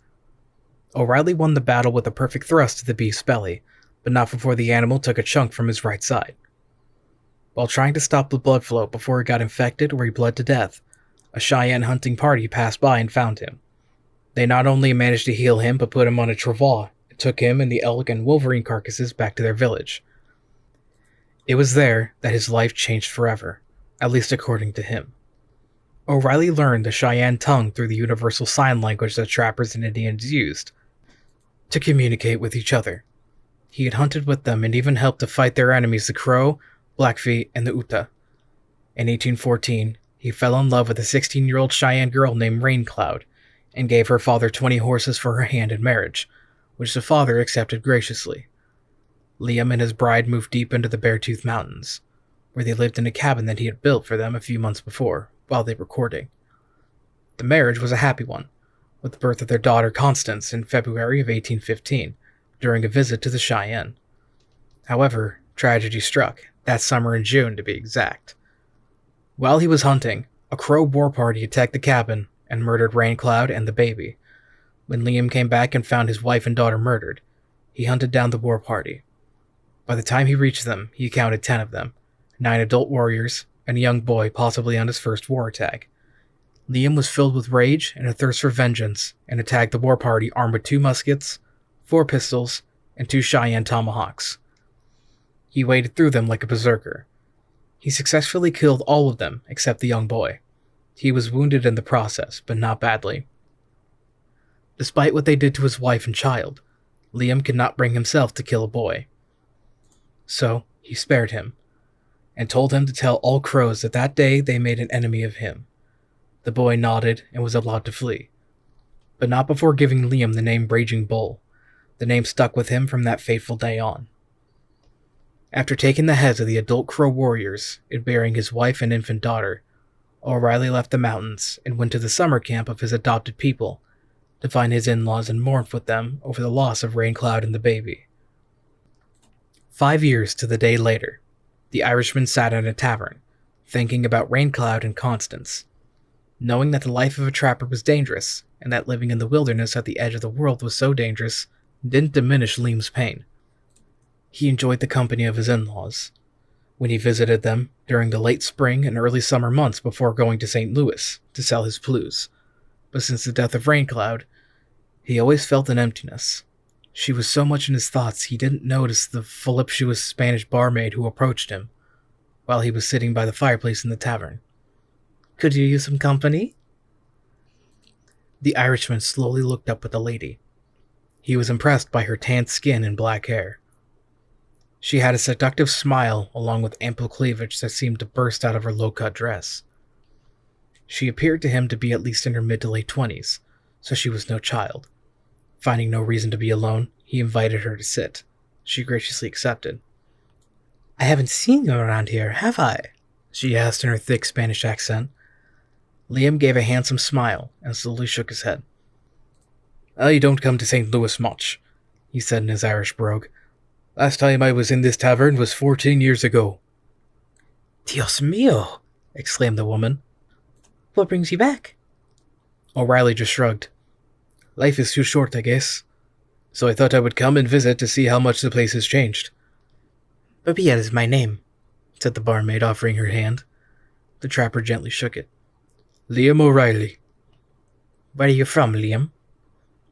O'Reilly won the battle with a perfect thrust to the beast's belly, but not before the animal took a chunk from his right side. While trying to stop the blood flow before it got infected or he bled to death, a Cheyenne hunting party passed by and found him. They not only managed to heal him, but put him on a travois and took him and the elk and wolverine carcasses back to their village. It was there that his life changed forever, at least according to him. O'Reilly learned the Cheyenne tongue through the universal sign language that trappers and Indians used to communicate with each other. He had hunted with them and even helped to fight their enemies, the Crow, Blackfeet, and the Uta. In 1814, he fell in love with a 16-year-old Cheyenne girl named Raincloud and gave her father 20 horses for her hand in marriage, which the father accepted graciously. Liam and his bride moved deep into the Beartooth Mountains, where they lived in a cabin that he had built for them a few months before, while they were courting. The marriage was a happy one, with the birth of their daughter Constance in February of 1815, during a visit to the Cheyenne. However, tragedy struck, that summer in June to be exact. While he was hunting, a Crow war party attacked the cabin and murdered Raincloud and the baby. When Liam came back and found his wife and daughter murdered, he hunted down the war party. By the time he reached them, he counted 10 of them, 9 adult warriors, and a young boy possibly on his first war attack. Liam was filled with rage and a thirst for vengeance and attacked the war party armed with 2 muskets, 4 pistols, and 2 Cheyenne tomahawks. He waded through them like a berserker. He successfully killed all of them except the young boy. He was wounded in the process, but not badly. Despite what they did to his wife and child, Liam could not bring himself to kill a boy. So, he spared him, and told him to tell all Crows that that day they made an enemy of him. The boy nodded and was allowed to flee, but not before giving Liam the name Raging Bull. The name stuck with him from that fateful day on. After taking the heads of the adult Crow warriors and burying his wife and infant daughter, OReilly left the mountains and went to the summer camp of his adopted people to find his in-laws and mourn with them over the loss of Raincloud and the baby. 5 years to the day later, the Irishman sat in a tavern, thinking about Raincloud and Constance. Knowing that the life of a trapper was dangerous, and that living in the wilderness at the edge of the world was so dangerous, didn't diminish Liam's pain. He enjoyed the company of his in-laws, when he visited them during the late spring and early summer months before going to St. Louis to sell his plues. But since the death of Raincloud, he always felt an emptiness. She was so much in his thoughts he didn't notice the voluptuous Spanish barmaid who approached him while he was sitting by the fireplace in the tavern. "Could you use some company?" The Irishman slowly looked up at the lady. He was impressed by her tanned skin and black hair. She had a seductive smile along with ample cleavage that seemed to burst out of her low-cut dress. She appeared to him to be at least in her mid to late 20s, so she was no child. Finding no reason to be alone, he invited her to sit. She graciously accepted. "I haven't seen you around here, have I?" she asked in her thick Spanish accent. Liam gave a handsome smile and slowly shook his head. "I don't come to St. Louis much," he said in his Irish brogue. "Last time I was in this tavern was 14 years ago." "Dios mío!" exclaimed the woman. "What brings you back?" OReilly just shrugged. "Life is too short, I guess. So I thought I would come and visit to see how much the place has changed." "Babilla is my name," said the barmaid, offering her hand. The trapper gently shook it. "Liam OReilly." "Where are you from, Liam?"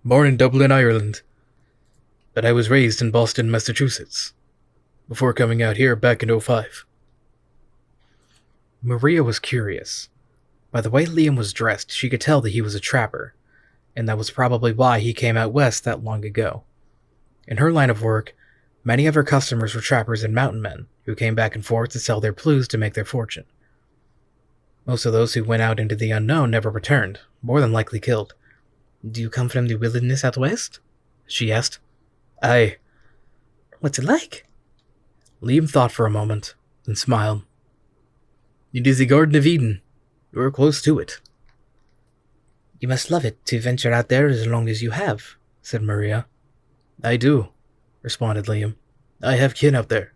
"Born in Dublin, Ireland. But I was raised in Boston, Massachusetts, before coming out here back in 2005. Maria was curious. By the way Liam was dressed, she could tell that he was a trapper, and that was probably why he came out west that long ago. In her line of work, many of her customers were trappers and mountain men who came back and forth to sell their plues to make their fortune. Most of those who went out into the unknown never returned, more than likely killed. "Do you come from the wilderness out west?" she asked. "Aye." "What's it like?" Liam thought for a moment, then smiled. "It is the Garden of Eden. We're close to it." "You must love it to venture out there as long as you have," said Maria. "I do," responded Liam. "I have kin out there.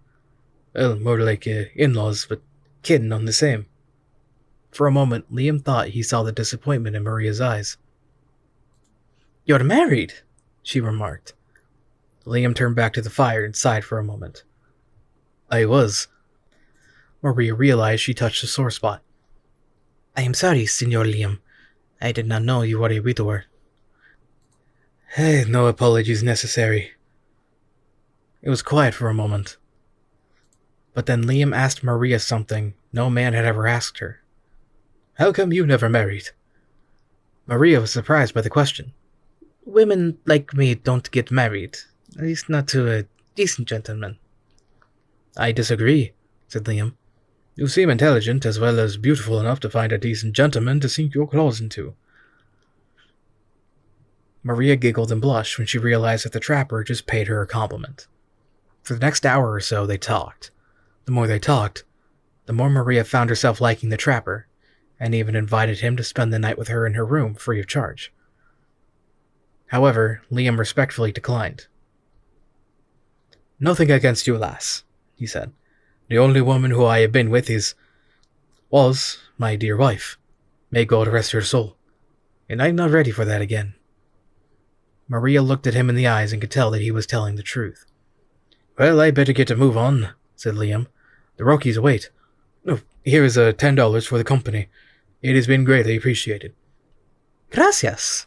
Well, more like in-laws, but kin none the same." For a moment, Liam thought he saw the disappointment in Maria's eyes. "You're married," she remarked. Liam turned back to the fire and sighed for a moment. "I was." Maria realized she touched a sore spot. "I am sorry, Signor Liam. I did not know you were a widower." No apologies necessary." It was quiet for a moment. But then Liam asked Maria something no man had ever asked her. "How come you never married?" Maria was surprised by the question. "Women like me don't get married, at least not to decent gentlemen. I disagree, said Liam. You seem intelligent as well as beautiful enough to find a decent gentleman to sink your claws into. Maria giggled and blushed when she realized that the trapper just paid her a compliment. For the next hour or so, they talked. The more they talked, the more Maria found herself liking the trapper, and even invited him to spend the night with her in her room free of charge. However, Liam respectfully declined. Nothing against you, lass, he said. The only woman who I have been with was my dear wife. May God rest her soul. And I'm not ready for that again. Maria looked at him in the eyes and could tell that he was telling the truth. Well, I better get to move on, said Liam. The Rockies await. Oh, here is $10 for the company. It has been greatly appreciated. Gracias.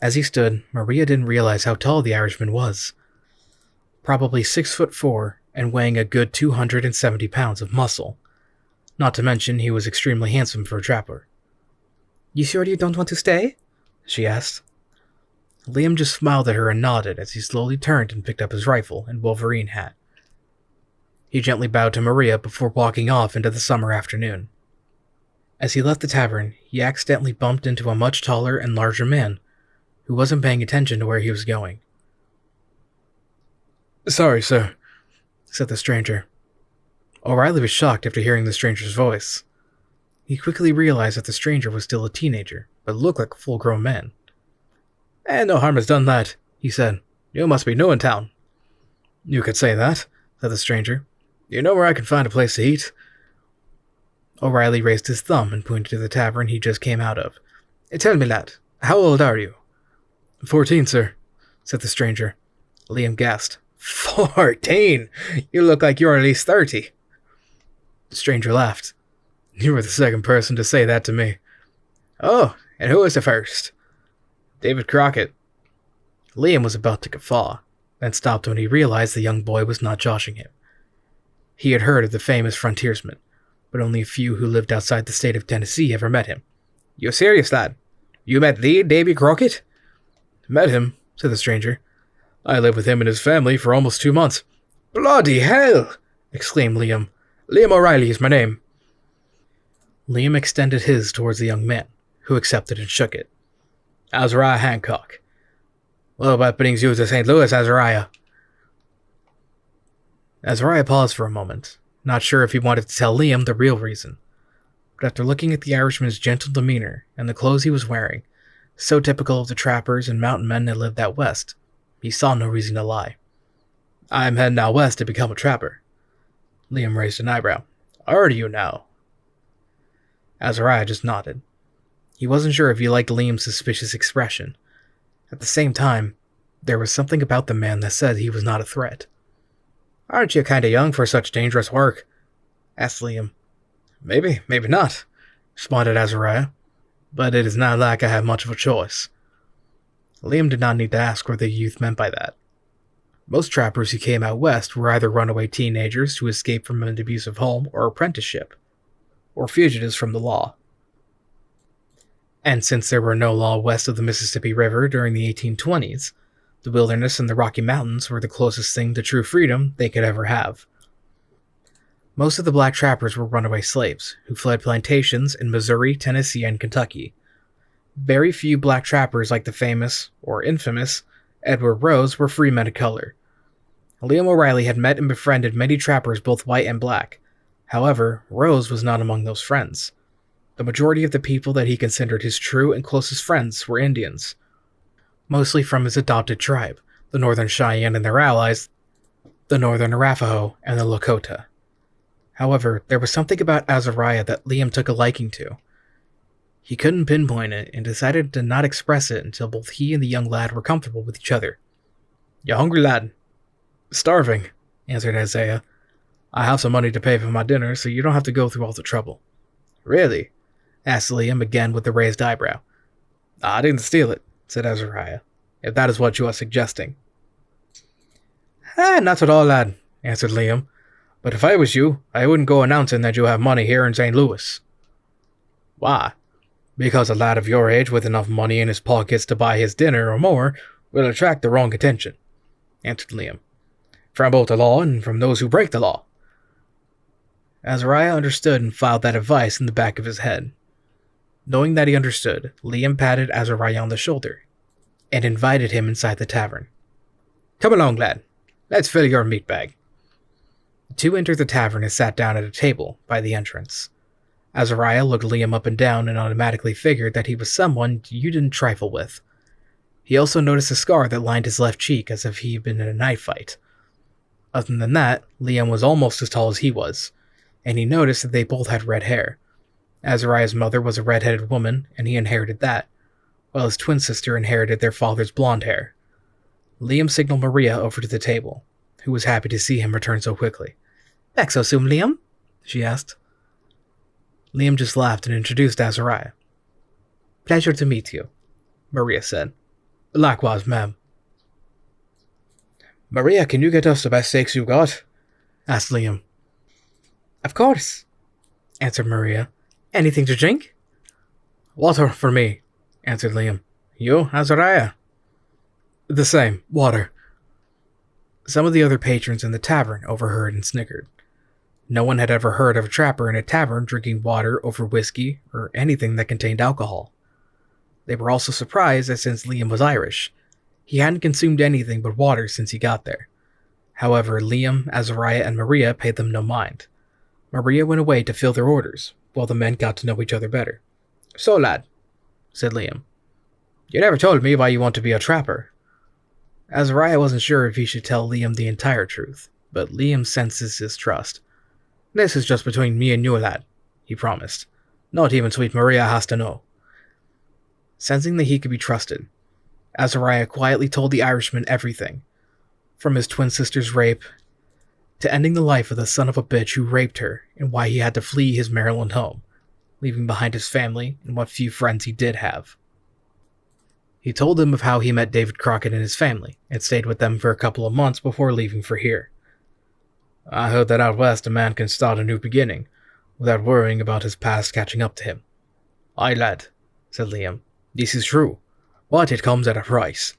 As he stood, Maria didn't realize how tall the Irishman was. Probably 6'4" and weighing a good 270 pounds of muscle. Not to mention he was extremely handsome for a trapper. You sure you don't want to stay? She asked. Liam just smiled at her and nodded as he slowly turned and picked up his rifle and Wolverine hat. He gently bowed to Maria before walking off into the summer afternoon. As he left the tavern, he accidentally bumped into a much taller and larger man who wasn't paying attention to where he was going. Sorry, sir, said the stranger. O'Reilly was shocked after hearing the stranger's voice. He quickly realized that the stranger was still a teenager, but looked like a full-grown man. No harm has done that, he said. You must be new in town. You could say that, said the stranger. You know where I can find a place to eat? O'Reilly raised his thumb and pointed to the tavern he just came out of. Tell me, lad, how old are you? 14, sir, said the stranger. Liam gasped. 14? You look like you're at least 30. The stranger laughed. You were the second person to say that to me. Oh, and who was the first? David Crockett. Liam was about to guffaw, then stopped when he realized the young boy was not joshing him. He had heard of the famous frontiersman, but only a few who lived outside the state of Tennessee ever met him. You're serious, lad? You met the Davy Crockett? Met him, said the stranger. I lived with him and his family for almost 2 months. Bloody hell! Exclaimed Liam. Liam O'Reilly is my name. Liam extended his towards the young man, who accepted and shook it. Azariah Hancock. Well, what brings you to St. Louis, Azariah? Azariah paused for a moment, not sure if he wanted to tell Liam the real reason. But after looking at the Irishman's gentle demeanor and the clothes he was wearing, so typical of the trappers and mountain men that lived out west, he saw no reason to lie. I'm heading out west to become a trapper. Liam raised an eyebrow. Are you now? Azariah just nodded. He wasn't sure if he liked Liam's suspicious expression. At the same time, there was something about the man that said he was not a threat. Aren't you kind of young for such dangerous work? Asked Liam. Maybe, maybe not, responded Azariah. But it is not like I have much of a choice. Liam did not need to ask what the youth meant by that. Most trappers who came out west were either runaway teenagers who escaped from an abusive home or apprenticeship, or fugitives from the law. And since there were no law west of the Mississippi River during the 1820s, the wilderness and the Rocky Mountains were the closest thing to true freedom they could ever have. Most of the black trappers were runaway slaves who fled plantations in Missouri, Tennessee, and Kentucky. Very few black trappers like the famous, or infamous, Edward Rose were free men of color. Liam O'Reilly had met and befriended many trappers both white and black. However, Rose was not among those friends. The majority of the people that he considered his true and closest friends were Indians, mostly from his adopted tribe, the Northern Cheyenne and their allies, the Northern Arapaho and the Lakota. However, there was something about Azariah that Liam took a liking to. He couldn't pinpoint it and decided to not express it until both he and the young lad were comfortable with each other. You hungry, lad? Starving, answered Azariah. I have some money to pay for my dinner, so you don't have to go through all the trouble. Really? Asked Liam again with a raised eyebrow. I didn't steal it, said Azariah, if that is what you are suggesting. Not at all, lad, answered Liam. But if I was you, I wouldn't go announcing that you have money here in St. Louis. Why? Because a lad of your age with enough money in his pockets to buy his dinner or more will attract the wrong attention. answered Liam. From both the law and from those who break the law. Azariah understood and filed that advice in the back of his head. Knowing that he understood, Liam patted Azariah on the shoulder and invited him inside the tavern. Come along, lad. Let's fill your meat bag. The two entered the tavern and sat down at a table by the entrance. Azariah looked Liam up and down and automatically figured that he was someone you didn't trifle with. He also noticed a scar that lined his left cheek as if he had been in a knife fight. Other than that, Liam was almost as tall as he was, and he noticed that they both had red hair. Azariah's mother was a red-headed woman, and he inherited that, while his twin sister inherited their father's blonde hair. Liam signaled Maria over to the table, who was happy to see him return so quickly. Back so soon, Liam? She asked. Liam just laughed and introduced Azariah. Pleasure to meet you, Maria said. Likewise, ma'am. Maria, can you get us the best steaks you got? Asked Liam. Of course, answered Maria. Anything to drink? Water for me, answered Liam. You, Azariah? The same, water. Some of the other patrons in the tavern overheard and snickered. No one had ever heard of a trapper in a tavern drinking water over whiskey or anything that contained alcohol. They were also surprised that since Liam was Irish, he hadn't consumed anything but water since he got there. However, Liam, Azariah, and Maria paid them no mind. Maria went away to fill their orders, while the men got to know each other better. So, lad, said Liam, you never told me why you want to be a trapper. Azariah wasn't sure if he should tell Liam the entire truth, but Liam senses his trust. This is just between me and you, lad, he promised. Not even sweet Maria has to know. Sensing that he could be trusted, Azariah quietly told the Irishman everything, from his twin sister's rape to ending the life of the son of a bitch who raped her and why he had to flee his Maryland home, leaving behind his family and what few friends he did have. He told them of how he met David Crockett and his family and stayed with them for a couple of months before leaving for here. I heard that out west a man can start a new beginning without worrying about his past catching up to him. Aye, lad, said Liam. This is true, but it comes at a price.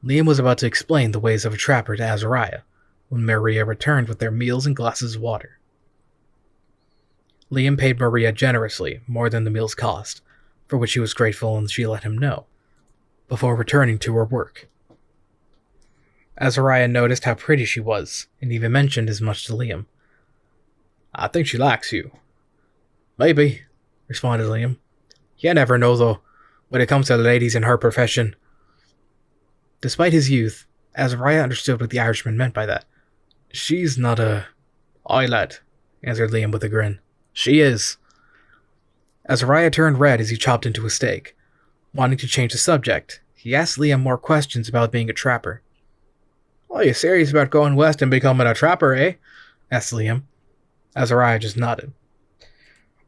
Liam was about to explain the ways of a trapper to Azariah when Maria returned with their meals and glasses of water. Liam paid Maria generously more than the meals cost, for which he was grateful, and she let him know, before returning to her work. Azariah noticed how pretty she was, and even mentioned as much to Liam. I think she likes you. Maybe, responded Liam. You never know, though, when it comes to the ladies in her profession. Despite his youth, Azariah understood what the Irishman meant by that. She's not a... Aye, lad, answered Liam with a grin. She is. Azariah turned red as he chopped into a steak. Wanting to change the subject, he asked Liam more questions about being a trapper. Are you serious about going west and becoming a trapper, eh? Asked Liam. Azariah just nodded.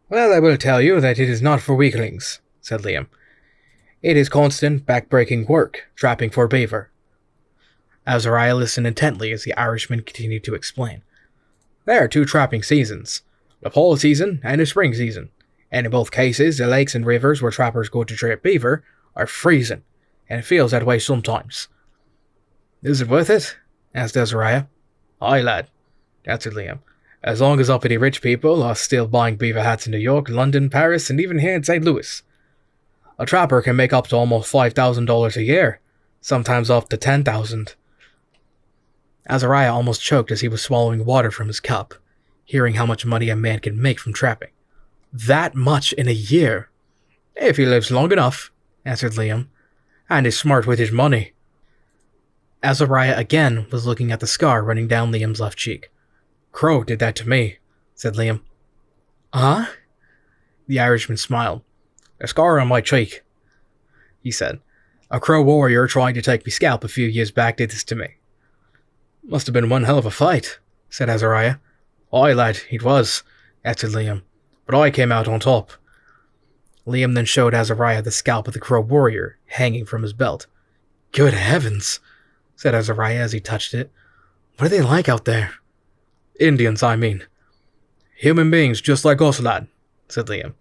Well, I will tell you that it is not for weaklings, said Liam. It is constant, back-breaking work, trapping for beaver. Azariah listened intently as the Irishman continued to explain. There are two trapping seasons, the fall season and the spring season, and in both cases the lakes and rivers where trappers go to trap beaver are freezing, and it feels that way sometimes. Is it worth it? Asked Azariah. Aye, lad, answered Liam. As long as uppity rich people are still buying beaver hats in New York, London, Paris, and even here in St. Louis. A trapper can make up to almost $5,000 a year, sometimes up to $10,000. Azariah almost choked as he was swallowing water from his cup, hearing how much money a man can make from trapping. That much in a year! If he lives long enough, answered Liam, and is smart with his money. Azariah again was looking at the scar running down Liam's left cheek. Crow did that to me, said Liam. Huh? The Irishman smiled. A scar on my cheek, he said. A Crow warrior trying to take me scalp a few years back did this to me. Must have been one hell of a fight, said Azariah. Aye, lad, it was, answered Liam, but I came out on top. Liam then showed Azariah the scalp of the Crow warrior hanging from his belt. Good heavens, said Azariah as he touched it. What are they like out there? Indians, I mean. Human beings just like us, lad, said Liam.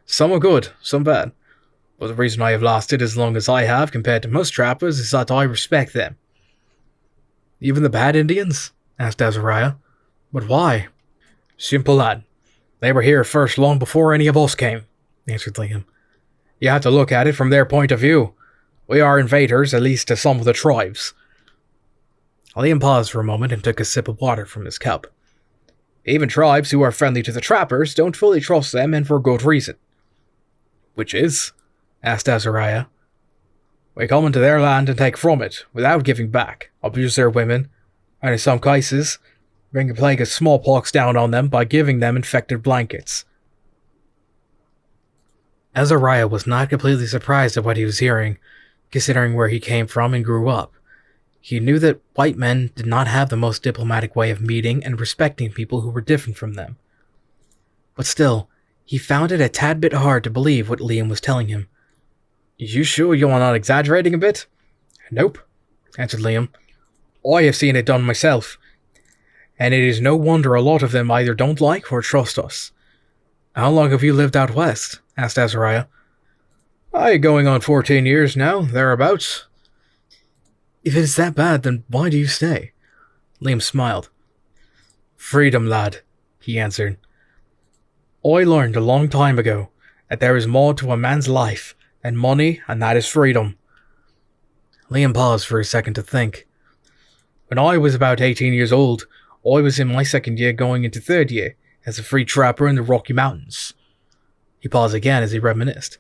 Some are good, some bad. But the reason I have lasted as long as I have compared to most trappers is that I respect them. Even the bad Indians? Asked Azariah. But why? Simple, lad. They were here first long before any of us came, answered Liam. You have to look at it from their point of view. We are invaders, at least to some of the tribes. Liam paused for a moment and took a sip of water from his cup. Even tribes who are friendly to the trappers don't fully trust them, and for good reason. Which is? Asked Azariah. We come into their land and take from it, without giving back, abuse their women, and in some cases, bring a plague of smallpox down on them by giving them infected blankets. Azariah was not completely surprised at what he was hearing, considering where he came from and grew up. He knew that white men did not have the most diplomatic way of meeting and respecting people who were different from them. But still, he found it a tad bit hard to believe what Liam was telling him. You sure you are not exaggerating a bit? Nope, answered Liam. I have seen it done myself, and it is no wonder a lot of them either don't like or trust us. How long have you lived out west? Asked Azariah. Going on 14 years now, thereabouts. If it is that bad, then why do you stay? Liam smiled. Freedom, lad, he answered. I learned a long time ago that there is more to a man's life than money, and that is freedom. Liam paused for a second to think. When I was about 18 years old, I was in my second year going into third year as a free trapper in the Rocky Mountains. He paused again as he reminisced.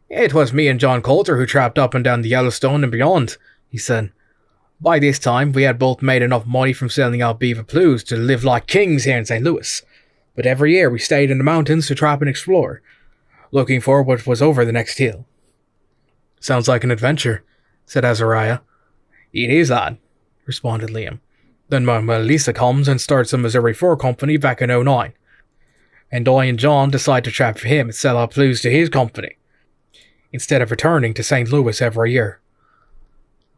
It was me and John Coulter who trapped up and down the Yellowstone and beyond, he said. By this time, we had both made enough money from selling our beaver plumes to live like kings here in St. Louis. But every year we stayed in the mountains to trap and explore, looking for what was over the next hill. Sounds like an adventure, said Azariah. It is, lad, responded Liam. Then Manuel Lisa comes and starts a Missouri Fur Company back in '09. And I and John decide to trap for him and sell our plumes to his company, instead of returning to St. Louis every year.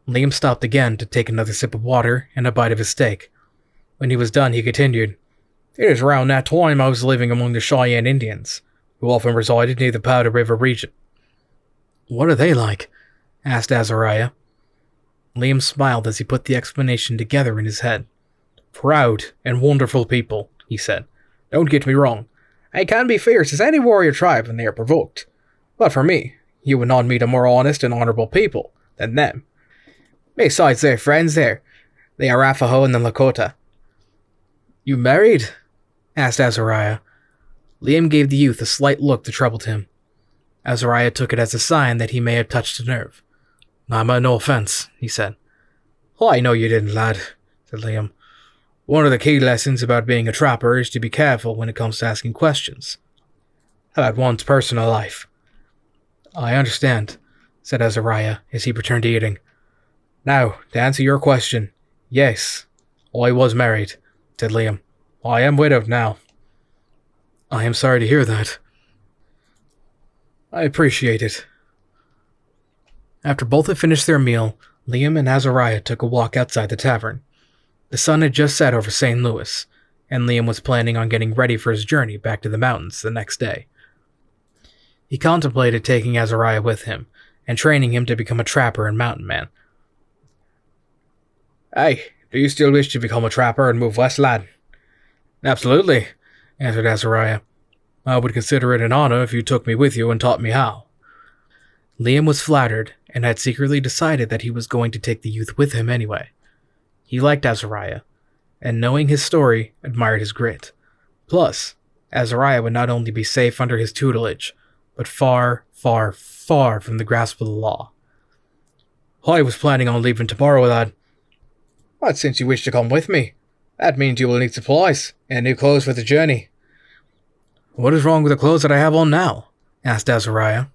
Liam stopped again to take another sip of water and a bite of his steak. When he was done, he continued, It is around that time I was living among the Cheyenne Indians, who often resided near the Powder River region. What are they like? Asked Azariah. Liam smiled as he put the explanation together in his head. Proud and wonderful people, he said. Don't get me wrong. They can be fierce as any warrior tribe when they are provoked. But for me, you would not meet a more honest and honorable people than them. Besides their friends there, they are Arapaho and the Lakota. You married? Asked Azariah. Liam gave the youth a slight look that troubled him. Azariah took it as a sign that he may have touched a nerve. I meant no offense, he said. I know you didn't, lad, said Liam. One of the key lessons about being a trapper is to be careful when it comes to asking questions about one's personal life. I understand, said Azariah as he returned to eating. Now, to answer your question, yes, I was married, said Liam. I am widowed now. I am sorry to hear that. I appreciate it. After both had finished their meal, Liam and Azariah took a walk outside the tavern. The sun had just set over St. Louis, and Liam was planning on getting ready for his journey back to the mountains the next day. He contemplated taking Azariah with him, and training him to become a trapper and mountain man. Hey, do you still wish to become a trapper and move west, lad? Absolutely, answered Azariah. I would consider it an honor if you took me with you and taught me how. Liam was flattered, and had secretly decided that he was going to take the youth with him anyway. He liked Azariah, and knowing his story, admired his grit. Plus, Azariah would not only be safe under his tutelage, but far, far, far from the grasp of the law. I was planning on leaving tomorrow, lad. But since you wish to come with me, that means you will need supplies and new clothes for the journey. What is wrong with the clothes that I have on now? Asked Azariah.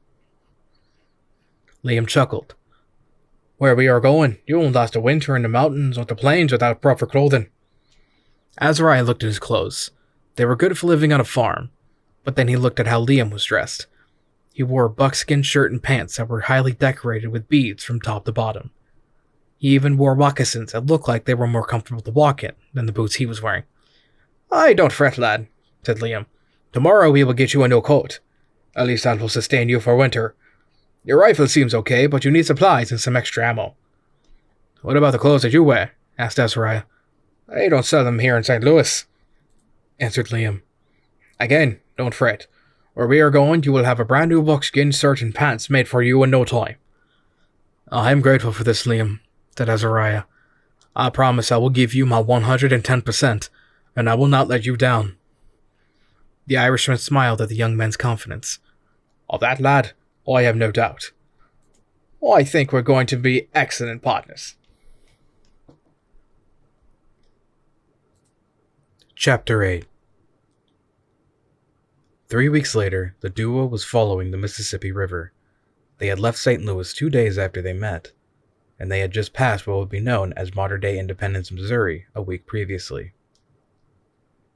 Liam chuckled. Where we are going, you won't last a winter in the mountains or the plains without proper clothing. Azariah looked at his clothes. They were good for living on a farm, but then he looked at how Liam was dressed. He wore a buckskin shirt and pants that were highly decorated with beads from top to bottom. He even wore moccasins that looked like they were more comfortable to walk in than the boots he was wearing. Don't fret, lad, said Liam. Tomorrow we will get you a new coat. At least that will sustain you for winter. Your rifle seems okay, but you need supplies and some extra ammo. What about the clothes that you wear? asked Azariah. "They don't sell them here in St. Louis," answered Liam. "Again, don't fret. Where we are going, you will have a brand new buckskin shirt and pants made for you in no time." "I am grateful for this, Liam," said Azariah. "I promise I will give you my 110%, and I will not let you down." The Irishman smiled at the young man's confidence. "Of that, lad, I have no doubt. I think we're going to be excellent partners." Chapter 8. 3 weeks later, the duo was following the Mississippi River. They had left St. Louis 2 days after they met, and they had just passed what would be known as modern-day Independence, Missouri, a week previously.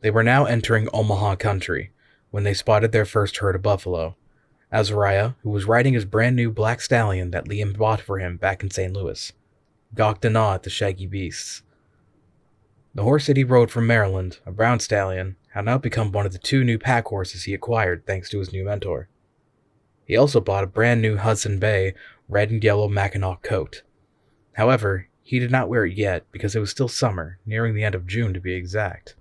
They were now entering Omaha country when they spotted their first herd of buffalo. Azariah, who was riding his brand-new black stallion that Liam bought for him back in St. Louis, gawked and awed at the shaggy beasts. The horse that he rode from Maryland, a brown stallion, had now become one of the 2 new pack horses he acquired thanks to his new mentor. He also bought a brand new Hudson Bay red and yellow Mackinac coat. However, he did not wear it yet because it was still summer, nearing the end of June to be exact.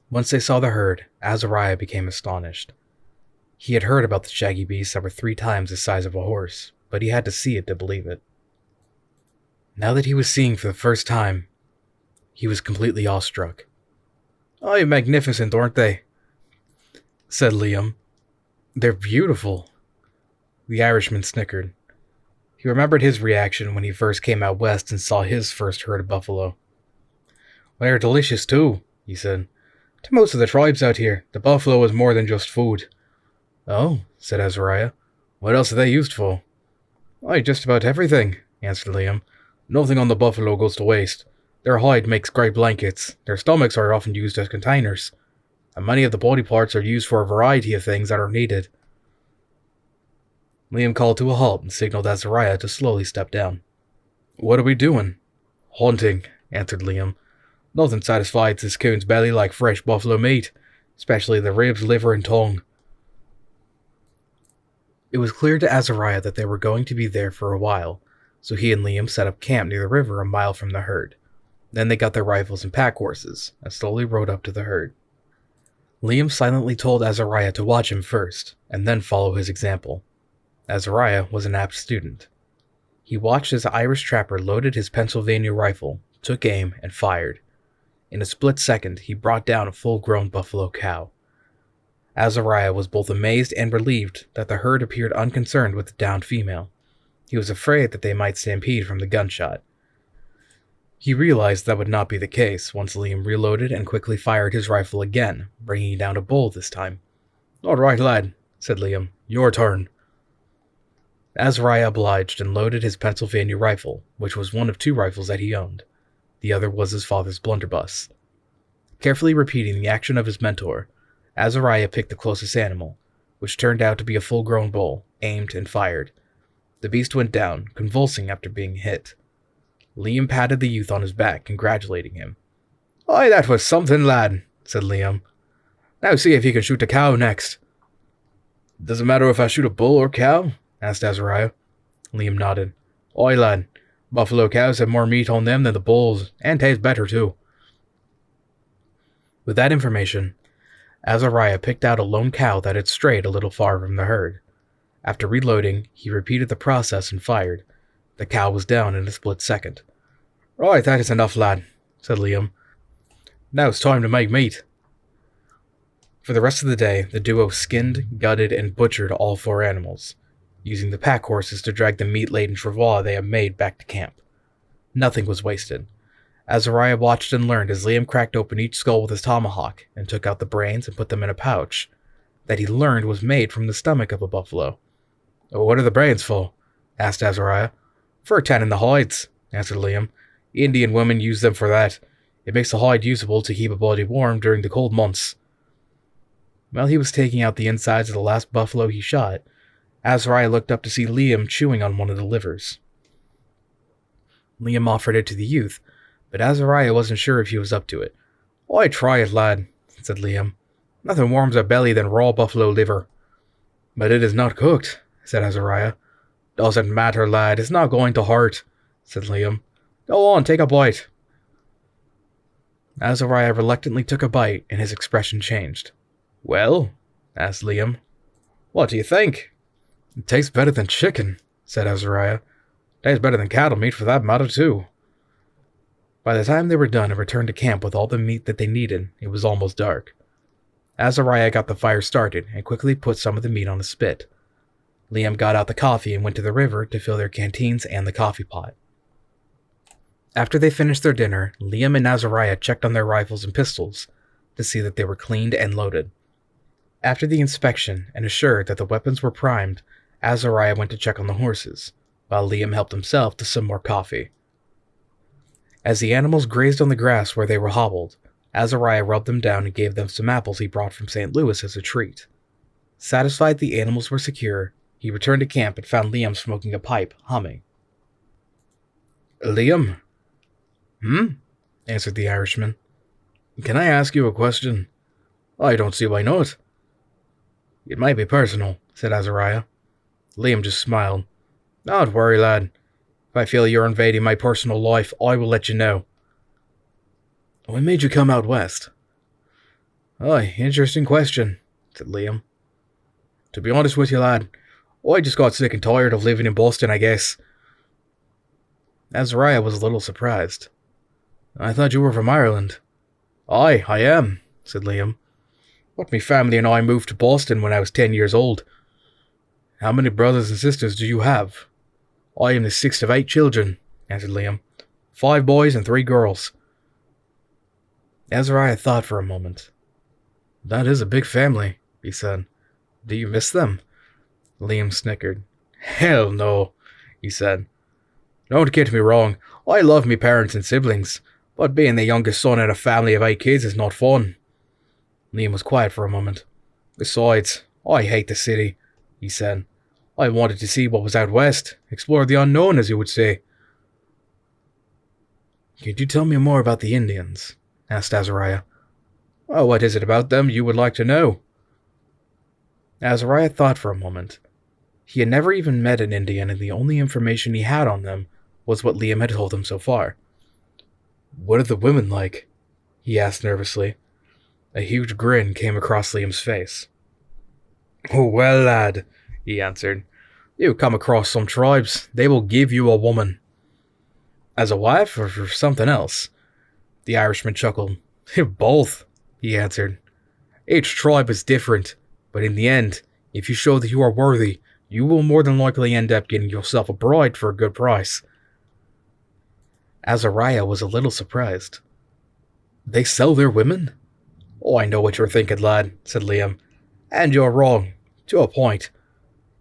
Once they saw the herd, Azariah became astonished. He had heard about the shaggy beasts that were 3 times the size of a horse, but he had to see it to believe it. Now that he was seeing for the first time, he was completely awestruck. "Oh, magnificent, aren't they?" said Liam. "They're beautiful." The Irishman snickered. He remembered his reaction when he first came out west and saw his first herd of buffalo. "They're delicious, too," he said. "To most of the tribes out here, the buffalo is more than just food." "Oh," said Azariah. "What else are they used for?" "Why, just about everything," answered Liam. "Nothing on the buffalo goes to waste. Their hide makes great blankets, their stomachs are often used as containers, and many of the body parts are used for a variety of things that are needed." Liam called to a halt and signaled Azariah to slowly step down. "What are we doing?" "Hunting," answered Liam. "Nothing satisfies this coon's belly like fresh buffalo meat, especially the ribs, liver, and tongue." It was clear to Azariah that they were going to be there for a while, so he and Liam set up camp near the river a mile from the herd. Then they got their rifles and pack horses and slowly rode up to the herd. Liam silently told Azariah to watch him first, and then follow his example. Azariah was an apt student. He watched as the Irish trapper loaded his Pennsylvania rifle, took aim, and fired. In a split second, he brought down a full-grown buffalo cow. Azariah was both amazed and relieved that the herd appeared unconcerned with the downed female. He was afraid that they might stampede from the gunshot. He realized that would not be the case once Liam reloaded and quickly fired his rifle again, bringing down a bull this time. "All right, lad," said Liam. "Your turn." Azariah obliged and loaded his Pennsylvania rifle, which was one of 2 rifles that he owned. The other was his father's blunderbuss. Carefully repeating the action of his mentor, Azariah picked the closest animal, which turned out to be a full-grown bull, aimed and fired. The beast went down, convulsing after being hit. Liam patted the youth on his back, congratulating him. "Aye, that was something, lad," said Liam. "Now see if you can shoot a cow next." "Does it matter if I shoot a bull or cow?" asked Azariah. Liam nodded. "Aye, lad. Buffalo cows have more meat on them than the bulls, and taste better, too." With that information, Azariah picked out a lone cow that had strayed a little far from the herd. After reloading, he repeated the process and fired. The cow was down in a split second. "Right, that is enough, lad," said Liam. "Now it's time to make meat." For the rest of the day, the duo skinned, gutted, and butchered all 4 animals, using the pack horses to drag the meat-laden travois they had made back to camp. Nothing was wasted. Azariah watched and learned as Liam cracked open each skull with his tomahawk and took out the brains and put them in a pouch that he learned was made from the stomach of a buffalo. "What are the brains for?" asked Azariah. "For tanning the hides," answered Liam. "Indian women use them for that. It makes the hide usable to keep a body warm during the cold months." While he was taking out the insides of the last buffalo he shot, Azariah looked up to see Liam chewing on one of the livers. Liam offered it to the youth, but Azariah wasn't sure if he was up to it. "Why, try it, lad," said Liam. "Nothing warms a belly than raw buffalo liver." "But it is not cooked," said Azariah. "Doesn't matter, lad. It's not going to hurt," said Liam. Go on, take a bite. Azariah reluctantly took a bite, and his expression changed. Well? Asked Liam. What do you think? It tastes better than chicken, said Azariah. Tastes better than cattle meat for that matter, too. By the time they were done and returned to camp with all the meat that they needed, it was almost dark. Azariah got the fire started and quickly put some of the meat on a spit. Liam got out the coffee and went to the river to fill their canteens and the coffee pot. After they finished their dinner, Liam and Azariah checked on their rifles and pistols to see that they were cleaned and loaded. After the inspection and assured that the weapons were primed, Azariah went to check on the horses, while Liam helped himself to some more coffee. As the animals grazed on the grass where they were hobbled, Azariah rubbed them down and gave them some apples he brought from St. Louis as a treat. Satisfied the animals were secure, he returned to camp and found Liam smoking a pipe, humming. Liam? Answered the Irishman. Can I ask you a question? I don't see why not. It might be personal, said Azariah. Liam just smiled. Don't worry, lad. If I feel you're invading my personal life, I will let you know. What made you come out west? Aye, interesting question, said Liam. To be honest with you, lad, I just got sick and tired of living in Boston, I guess. Azariah was a little surprised. I thought you were from Ireland. Aye, I am, said Liam. But me family and I moved to Boston when I was 10 years old. How many brothers and sisters do you have? I am the sixth of 8 children, answered Liam. 5 boys and 3 girls. Azariah thought for a moment. That is a big family, he said. Do you miss them? Liam snickered. Hell no, he said. Don't get me wrong, I love me parents and siblings, but being the youngest son in a family of 8 kids is not fun. Liam was quiet for a moment. Besides, I hate the city, he said. I wanted to see what was out west, explore the unknown, as you would say. Could you tell me more about the Indians? Asked Azariah. Oh, what is it about them you would like to know? Azariah thought for a moment. He had never even met an Indian, and the only information he had on them was what Liam had told him so far. What are the women like? He asked nervously. A huge grin came across Liam's face. Oh, well, lad, he answered. You come across some tribes, they will give you a woman. As a wife or for something else? The Irishman chuckled. Both, he answered. Each tribe is different, but in the end, if you show that you are worthy, you will more than likely end up getting yourself a bride for a good price. Azariah was a little surprised. They sell their women? Oh, I know what you're thinking, lad, said Liam. And you're wrong, to a point.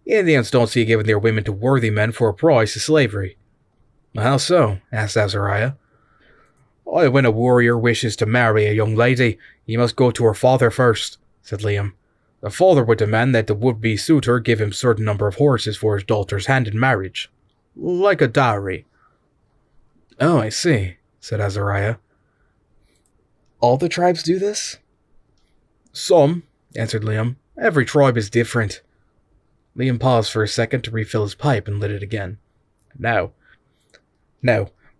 Indians don't see giving their women to worthy men for a price as slavery. How so? Asked Azariah. When a warrior wishes to marry a young lady, he must go to her father first, said Liam. The father would demand that the would-be suitor give him a certain number of horses for his daughter's hand in marriage. Like a dowry. Oh, I see, said Azariah. All the tribes do this? Some, answered Liam. Every tribe is different. Liam paused for a second to refill his pipe and lit it again. Now,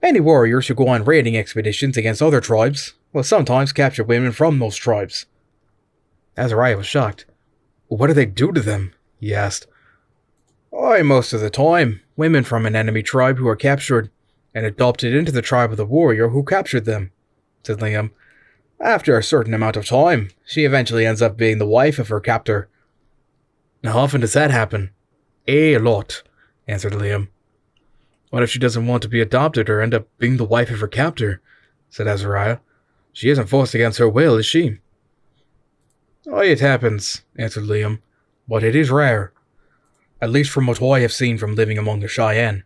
many warriors who go on raiding expeditions against other tribes will sometimes capture women from those tribes. Azariah was shocked. What do they do to them? He asked. Most of the time, women from an enemy tribe who are captured and adopted into the tribe of the warrior who captured them, said Liam. After a certain amount of time, she eventually ends up being the wife of her captor. How often does that happen? A lot, answered Liam. What if she doesn't want to be adopted or end up being the wife of her captor? Said Azariah. She isn't forced against her will, is she? It happens, answered Liam, but it is rare. At least from what I have seen from living among the Cheyenne.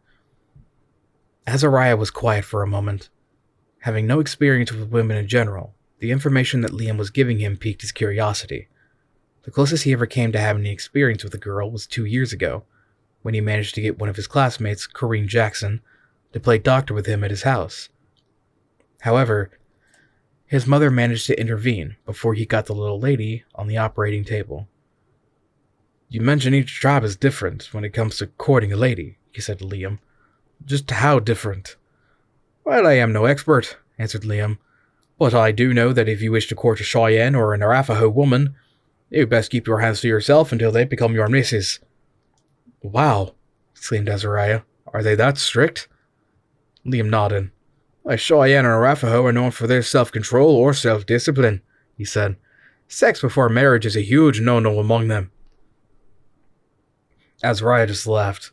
Azariah was quiet for a moment. Having no experience with women in general, the information that Liam was giving him piqued his curiosity. The closest he ever came to having any experience with a girl was 2 years ago, when he managed to get one of his classmates, Corinne Jackson, to play doctor with him at his house. However, his mother managed to intervene before he got the little lady on the operating table. You mentioned each tribe is different when it comes to courting a lady, he said to Liam. Just how different? Well, I am no expert, answered Liam, but I do know that if you wish to court a Cheyenne or an Arapaho woman, you'd best keep your hands to yourself until they become your missus. Wow, exclaimed Azariah. Are they that strict? Liam nodded. A Cheyenne and Arapaho are known for their self-control or self-discipline, he said. Sex before marriage is a huge no-no among them. Azariah just laughed.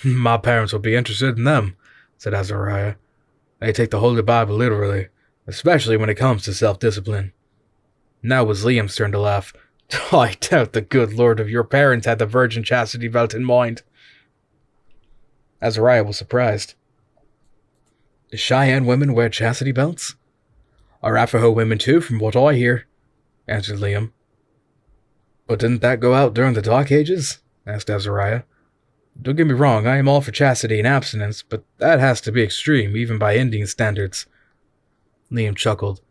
My parents would be interested in them, said Azariah. They take the Holy Bible literally, especially when it comes to self-discipline. Now it was Liam's turn to laugh. I doubt the good Lord of your parents had the virgin chastity belt in mind. Azariah was surprised. The Cheyenne women wear chastity belts? Arapaho women too, from what I hear, answered Liam. But didn't that go out during the Dark Ages? Asked Azariah. Don't get me wrong, I am all for chastity and abstinence, but that has to be extreme, even by Indian standards. Liam chuckled.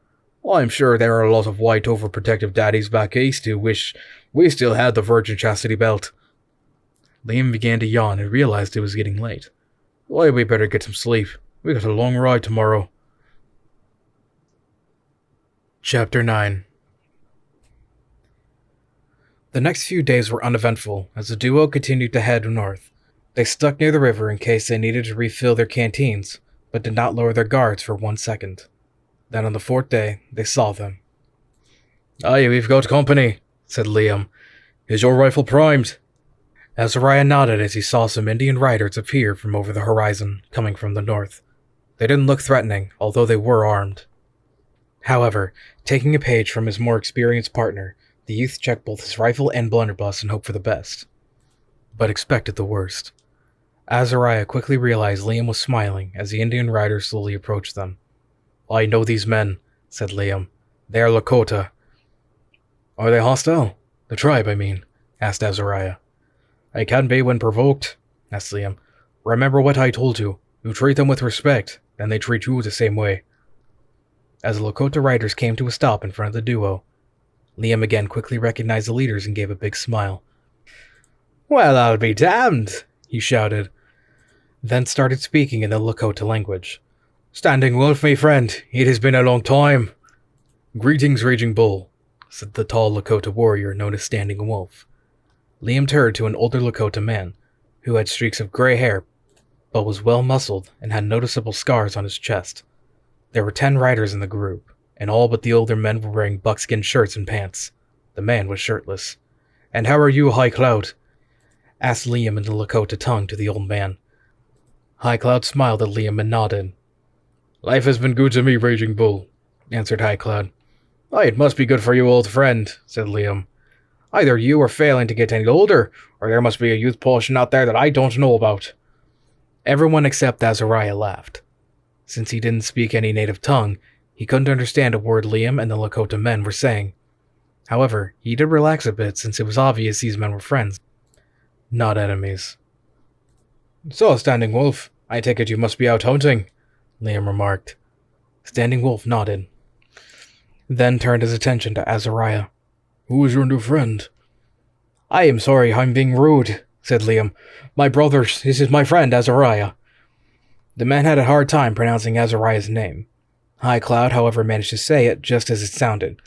I'm sure there are a lot of white overprotective daddies back east who wish we still had the virgin chastity belt. Liam began to yawn and realized it was getting late. Why, we better get some sleep. We got a long ride tomorrow. Chapter 9. The next few days were uneventful as the duo continued to head north. They stuck near the river in case they needed to refill their canteens, but did not lower their guards for 1 second. Then on the 4th day, they saw them. Aye, we've got company, said Liam. Is your rifle primed? Azariah nodded as he saw some Indian riders appear from over the horizon, coming from the north. They didn't look threatening, although they were armed. However, taking a page from his more experienced partner, the youth checked both his rifle and blunderbuss and hoped for the best, but expected the worst. Azariah quickly realized Liam was smiling as the Indian riders slowly approached them. I know these men, said Liam. They are Lakota. Are they hostile? The tribe, I mean, asked Azariah. I can be when provoked, asked Liam. Remember what I told you. You treat them with respect, then they treat you the same way. As the Lakota riders came to a stop in front of the duo, Liam again quickly recognized the leaders and gave a big smile. Well, I'll be damned, he shouted, then started speaking in the Lakota language. Standing Wolf, my friend, it has been a long time. Greetings, Raging Bull, said the tall Lakota warrior known as Standing Wolf. Liam turned to an older Lakota man, who had streaks of gray hair, but was well-muscled and had noticeable scars on his chest. There were 10 riders in the group, and all but the older men were wearing buckskin shirts and pants. The man was shirtless. And how are you, High Cloud? Asked Liam in the Lakota tongue to the old man. High Cloud smiled at Liam and nodded. Life has been good to me, Raging Bull, answered High Cloud. Aye, it must be good for you, old friend, said Liam. Either you are failing to get any older, or there must be a youth portion out there that I don't know about. Everyone except Azariah laughed. Since he didn't speak any native tongue, he couldn't understand a word Liam and the Lakota men were saying. However, he did relax a bit since it was obvious these men were friends, not enemies. So, Standing Wolf, I take it you must be out hunting, Liam remarked. Standing Wolf nodded, then turned his attention to Azariah. Who is your new friend? I am sorry I'm being rude, said Liam. My brothers, this is my friend Azariah. The man had a hard time pronouncing Azariah's name. High Cloud, however, managed to say it just as it sounded.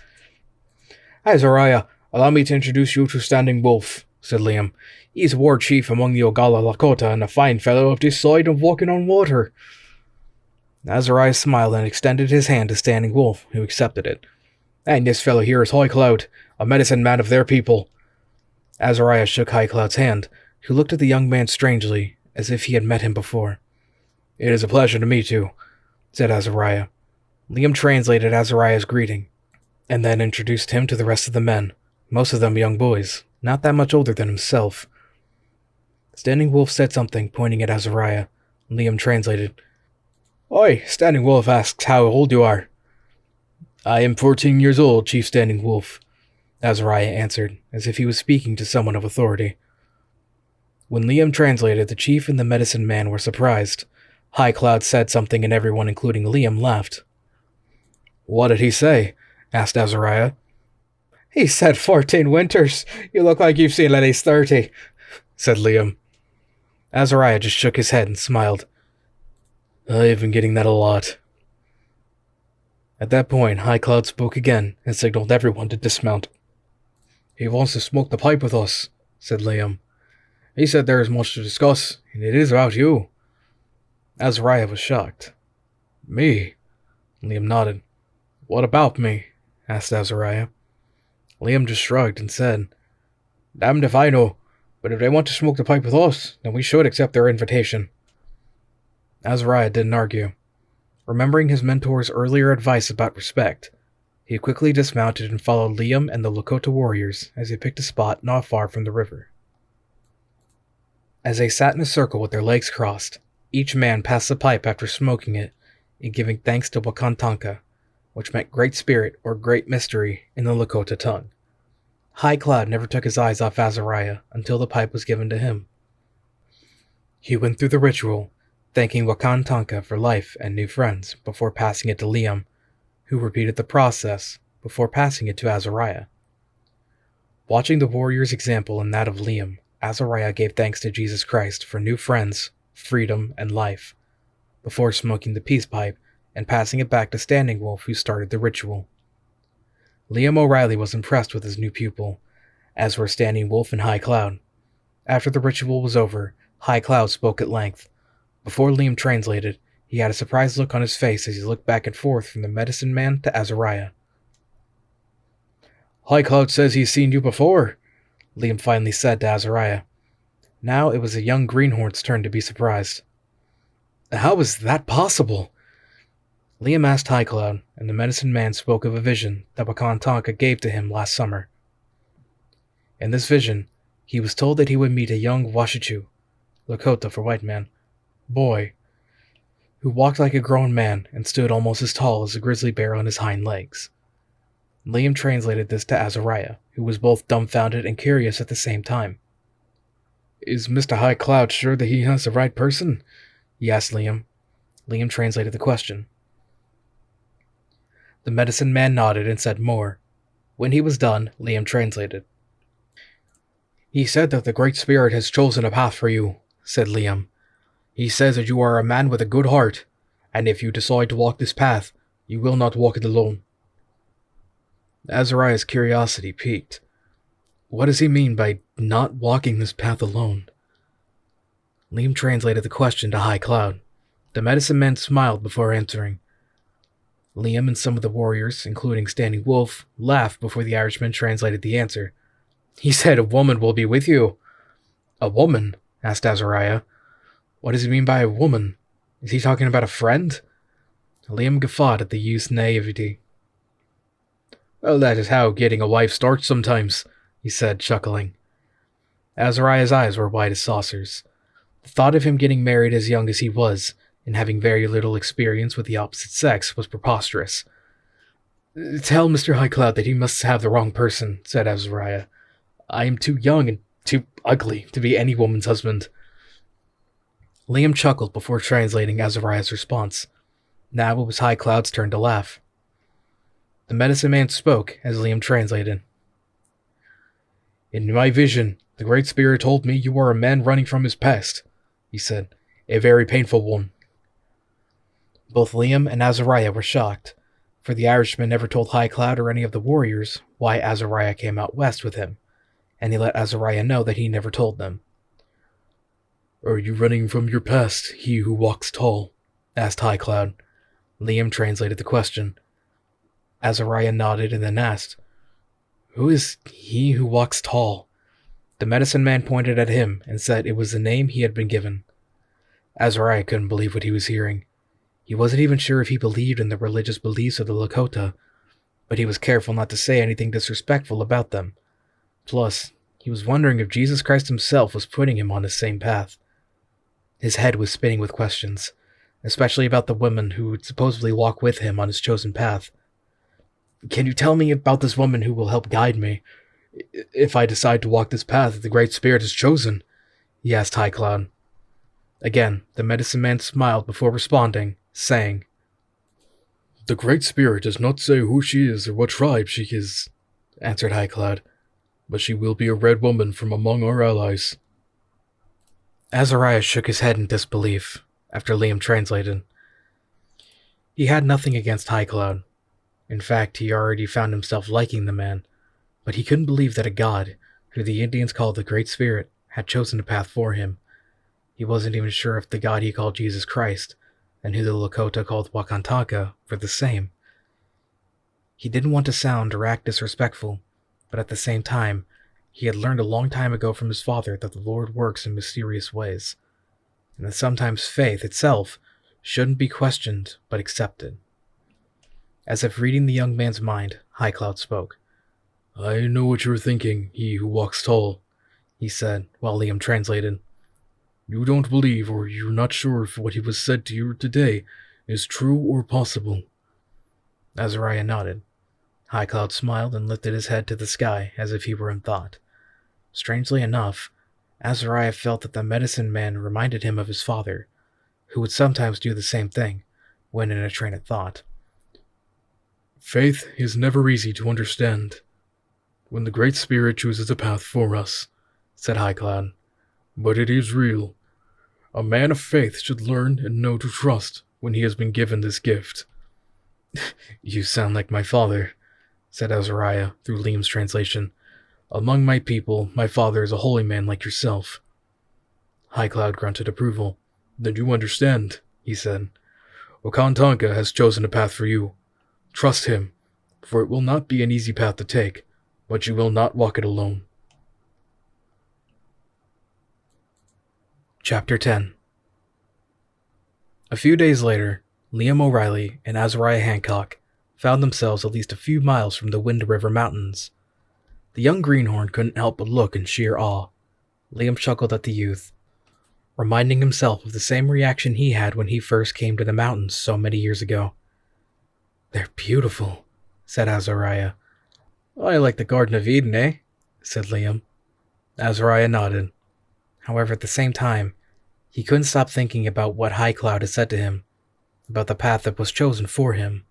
Azariah, allow me to introduce you to Standing Wolf, said Liam. He is war chief among the Ogalla Lakota and a fine fellow of this side of walking on water. Azariah smiled and extended his hand to Standing Wolf, who accepted it. And this fellow here is High Cloud, a medicine man of their people. Azariah shook High Cloud's hand, who looked at the young man strangely, as if he had met him before. It is a pleasure to meet you, said Azariah. Liam translated Azariah's greeting, and then introduced him to the rest of the men, most of them young boys, not that much older than himself. Standing Wolf said something, pointing at Azariah. Liam translated. Oi, Standing Wolf asks how old you are. I am 14 years old, Chief Standing Wolf, Azariah answered, as if he was speaking to someone of authority. When Liam translated, the chief and the medicine man were surprised. High Cloud said something and everyone, including Liam, laughed. What did he say? Asked Azariah. He said 14 winters. You look like you've seen at least 30, said Liam. Azariah just shook his head and smiled. I've been getting that a lot. At that point, High Cloud spoke again and signaled everyone to dismount. He wants to smoke the pipe with us, said Liam. He said there is much to discuss, and it is about you. Azariah was shocked. Me? Liam nodded. What about me? Asked Azariah. Liam just shrugged and said, Damned if I know, but if they want to smoke the pipe with us, then we should accept their invitation. Azariah didn't argue. Remembering his mentor's earlier advice about respect, he quickly dismounted and followed Liam and the Lakota warriors as they picked a spot not far from the river. As they sat in a circle with their legs crossed, each man passed the pipe after smoking it and giving thanks to Wakantanka, which meant Great Spirit or Great Mystery in the Lakota tongue. High Cloud never took his eyes off Azariah until the pipe was given to him. He went through the ritual, thanking Wakantanka for life and new friends before passing it to Liam, who repeated the process before passing it to Azariah. Watching the warrior's example and that of Liam, Azariah gave thanks to Jesus Christ for new friends, freedom, and life, before smoking the peace pipe and passing it back to Standing Wolf, who started the ritual. Liam OReilly was impressed with his new pupil, as were Standing Wolf and High Cloud. After the ritual was over, High Cloud spoke at length. Before Liam translated, he had a surprised look on his face as he looked back and forth from the medicine man to Azariah. High Cloud says he's seen you before, Liam finally said to Azariah. Now it was the young greenhorn's turn to be surprised. How is that possible? Liam asked High Cloud, and the medicine man spoke of a vision that Wakantanka gave to him last summer. In this vision, he was told that he would meet a young Washichu, Lakota for white man, boy, who walked like a grown man and stood almost as tall as a grizzly bear on his hind legs. Liam translated this to Azariah, who was both dumbfounded and curious at the same time. Is Mr. High Cloud sure that he has the right person? He asked Liam. Liam translated the question. The medicine man nodded and said more. When he was done, Liam translated. He said that the Great Spirit has chosen a path for you, said Liam. He says that you are a man with a good heart, and if you decide to walk this path, you will not walk it alone. Azariah's curiosity piqued. What does he mean by not walking this path alone? Liam translated the question to High Cloud. The medicine man smiled before answering. Liam and some of the warriors, including Standing Wolf, laughed before the Irishman translated the answer. He said a woman will be with you. A woman? Asked Azariah. What does he mean by a woman? Is he talking about a friend? Liam guffawed at the youth's naivety. Well, that is how getting a wife starts sometimes, he said, chuckling. Azariah's eyes were wide as saucers. The thought of him getting married as young as he was, and having very little experience with the opposite sex, was preposterous. Tell Mr. High Cloud that he must have the wrong person, said Azariah. I am too young and too ugly to be any woman's husband. Liam chuckled before translating Azariah's response. Now it was High Cloud's turn to laugh. The medicine man spoke as Liam translated. In my vision, the Great Spirit told me you are a man running from his past, he said. A very painful one. Both Liam and Azariah were shocked, for the Irishman never told High Cloud or any of the warriors why Azariah came out west with him, and he let Azariah know that he never told them. Are you running from your past, he who walks tall? Asked High Cloud. Liam translated the question. Azariah nodded and then asked, Who is he who walks tall? The medicine man pointed at him and said it was the name he had been given. Azariah couldn't believe what he was hearing. He wasn't even sure if he believed in the religious beliefs of the Lakota, but he was careful not to say anything disrespectful about them. Plus, he was wondering if Jesus Christ himself was putting him on the same path. His head was spinning with questions, especially about the woman who would supposedly walk with him on his chosen path. Can you tell me about this woman who will help guide me, if I decide to walk this path that the Great Spirit has chosen? He asked High Cloud. Again, the medicine man smiled before responding, saying, The Great Spirit does not say who she is or what tribe she is, answered High Cloud, but she will be a red woman from among our allies. Azariah shook his head in disbelief, after Liam translated. He had nothing against High Cloud. In fact, he already found himself liking the man, but he couldn't believe that a god, who the Indians called the Great Spirit, had chosen a path for him. He wasn't even sure if the god he called Jesus Christ, and who the Lakota called Wakantanka, were the same. He didn't want to sound or act disrespectful, but at the same time, he had learned a long time ago from his father that the Lord works in mysterious ways, and that sometimes faith itself shouldn't be questioned but accepted. As if reading the young man's mind, High Cloud spoke. "I know what you're thinking, he who walks tall," he said, while Liam translated. "You don't believe, or you're not sure if what he was said to you today is true or possible." Azariah nodded. High Cloud smiled and lifted his head to the sky as if he were in thought. Strangely enough, Azariah felt that the medicine man reminded him of his father, who would sometimes do the same thing when in a train of thought. "Faith is never easy to understand when the Great Spirit chooses a path for us," said High Cloud. "But it is real. A man of faith should learn and know to trust when he has been given this gift." "You sound like my father," said Azariah through Liam's translation. "Among my people, my father is a holy man like yourself." High Cloud grunted approval. "Then you understand," he said. "Wakantanka has chosen a path for you. Trust him, for it will not be an easy path to take, but you will not walk it alone." Chapter 10. A few days later, Liam OReilly and Azariah Hancock found themselves at least a few miles from the Wind River Mountains. The young greenhorn couldn't help but look in sheer awe. Liam chuckled at the youth, reminding himself of the same reaction he had when he first came to the mountains so many years ago. "They're beautiful," said Azariah. "I like the Garden of Eden, eh?" said Liam. Azariah nodded. However, at the same time, he couldn't stop thinking about what High Cloud had said to him, about the path that was chosen for him.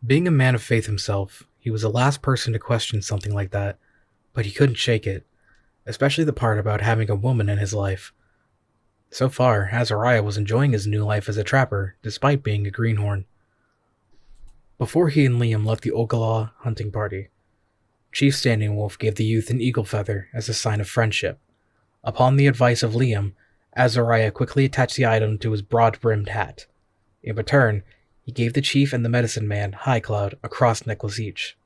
Being a man of faith himself, he was the last person to question something like that, but he couldn't shake it, especially the part about having a woman in his life. So far, Azariah was enjoying his new life as a trapper, despite being a greenhorn. Before he and Liam left the Ogallala hunting party, Chief Standing Wolf gave the youth an eagle feather as a sign of friendship. Upon the advice of Liam, Azariah quickly attached the item to his broad-brimmed hat. In return, he gave the chief and the medicine man, High Cloud, a cross necklace each.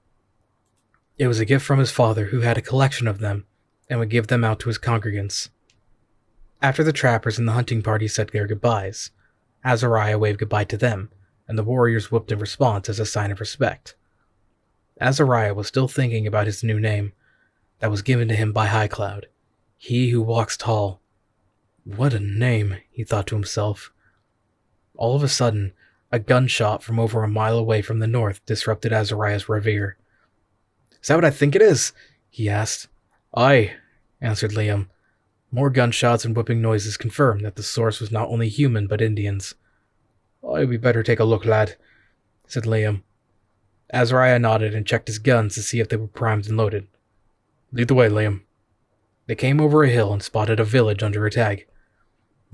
It was a gift from his father, who had a collection of them, and would give them out to his congregants. After the trappers and the hunting party said their goodbyes, Azariah waved goodbye to them, and the warriors whooped in response as a sign of respect. Azariah was still thinking about his new name that was given to him by High Cloud, he who walks tall. What a name, he thought to himself. All of a sudden, a gunshot from over a mile away from the north disrupted Azariah's reverie. "Is that what I think it is?" he asked. "Aye," answered Liam. More gunshots and whipping noises confirmed that the source was not only human but Indians. "Aye, we better take a look, lad," said Liam. Azariah nodded and checked his guns to see if they were primed and loaded. "Lead the way, Liam." They came over a hill and spotted a village under attack.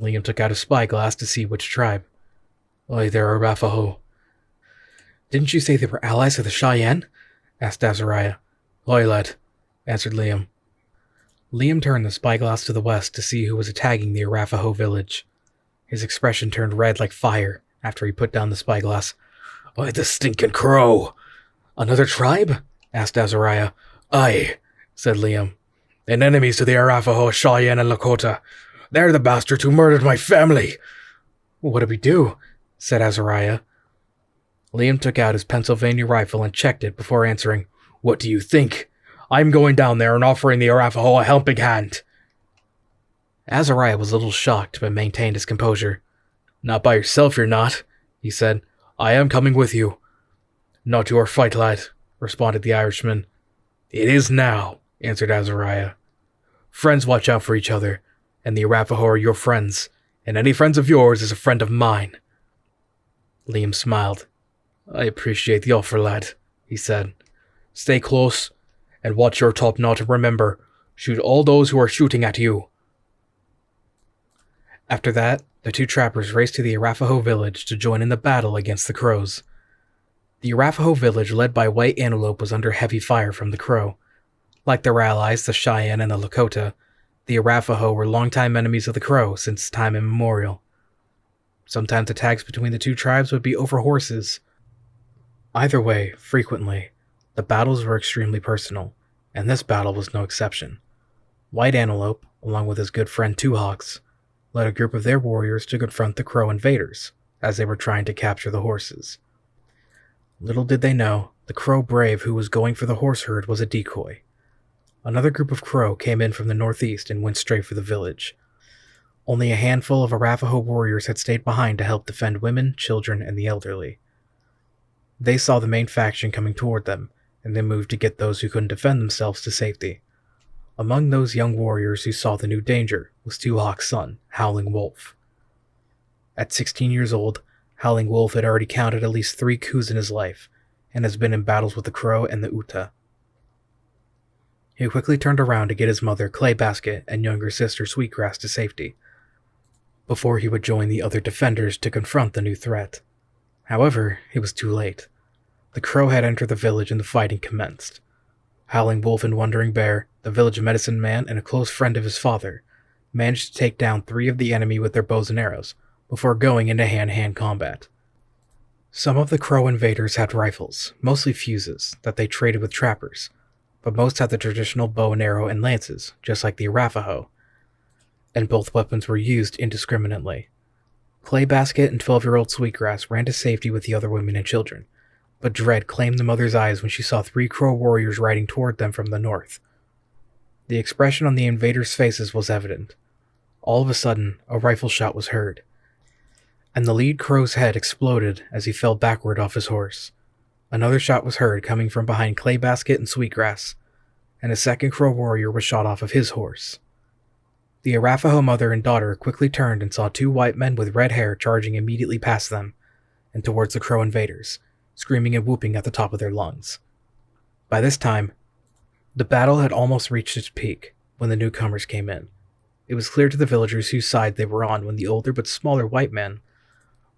Liam took out a spyglass to see which tribe. "Aye, they're Arapaho." "Didn't you say they were allies of the Cheyenne?" asked Azariah. "Aye, lad," answered Liam. Liam turned the spyglass to the west to see who was attacking the Arapaho village. His expression turned red like fire after he put down the spyglass. "Aye, the stinking crow!" "Another tribe?" asked Azariah. "Aye," said Liam. "And enemies to the Arapaho, Cheyenne, and Lakota. They're the bastards who murdered my family." "What do we do?" said Azariah. Liam took out his Pennsylvania rifle and checked it before answering. "What do you think? I'm going down there and offering the Arapaho a helping hand." Azariah was a little shocked but maintained his composure. "Not by yourself, you're not," he said. "I am coming with you." "Not your fight, lad," responded the Irishman. "It is now," answered Azariah. "Friends watch out for each other, and the Arapaho are your friends, and any friends of yours is a friend of mine." Liam smiled. "I appreciate the offer, lad," he said. "Stay close, and watch your top knot, and remember, shoot all those who are shooting at you." After that, the two trappers raced to the Arapaho village to join in the battle against the Crows. The Arapaho village led by White Antelope was under heavy fire from the Crow. Like their allies, the Cheyenne and the Lakota, the Arapaho were longtime enemies of the Crow since time immemorial. Sometimes attacks between the two tribes would be over horses. Either way, frequently, the battles were extremely personal, and this battle was no exception. White Antelope, along with his good friend Two Hawks, led a group of their warriors to confront the Crow invaders as they were trying to capture the horses. Little did they know, the Crow brave who was going for the horse herd was a decoy. Another group of Crow came in from the northeast and went straight for the village. Only a handful of Arapaho warriors had stayed behind to help defend women, children, and the elderly. They saw the main faction coming toward them, and they moved to get those who couldn't defend themselves to safety. Among those young warriors who saw the new danger was Two Hawks' son, Howling Wolf. At 16 years old, Howling Wolf had already counted at least 3 coups in his life, and has been in battles with the Crow and the Uta. He quickly turned around to get his mother, Clay Basket, and younger sister, Sweetgrass, to safety, before he would join the other defenders to confront the new threat. However, it was too late. The Crow had entered the village and the fighting commenced. Howling Wolf and Wandering Bear, the village medicine man and a close friend of his father, managed to take down 3 of the enemy with their bows and arrows, before going into hand-to-hand combat. Some of the Crow invaders had rifles, mostly fuses, that they traded with trappers, but most had the traditional bow and arrow and lances, just like the Arapaho, and both weapons were used indiscriminately. Clay Basket and 12-year-old Sweetgrass ran to safety with the other women and children, but dread claimed the mother's eyes when she saw 3 Crow warriors riding toward them from the north. The expression on the invaders' faces was evident. All of a sudden, a rifle shot was heard, and the lead Crow's head exploded as he fell backward off his horse. Another shot was heard coming from behind Clay Basket and Sweetgrass, and a second Crow warrior was shot off of his horse. The Arapaho mother and daughter quickly turned and saw 2 white men with red hair charging immediately past them and towards the Crow invaders, screaming and whooping at the top of their lungs. By this time, the battle had almost reached its peak when the newcomers came in. It was clear to the villagers whose side they were on when the older but smaller white man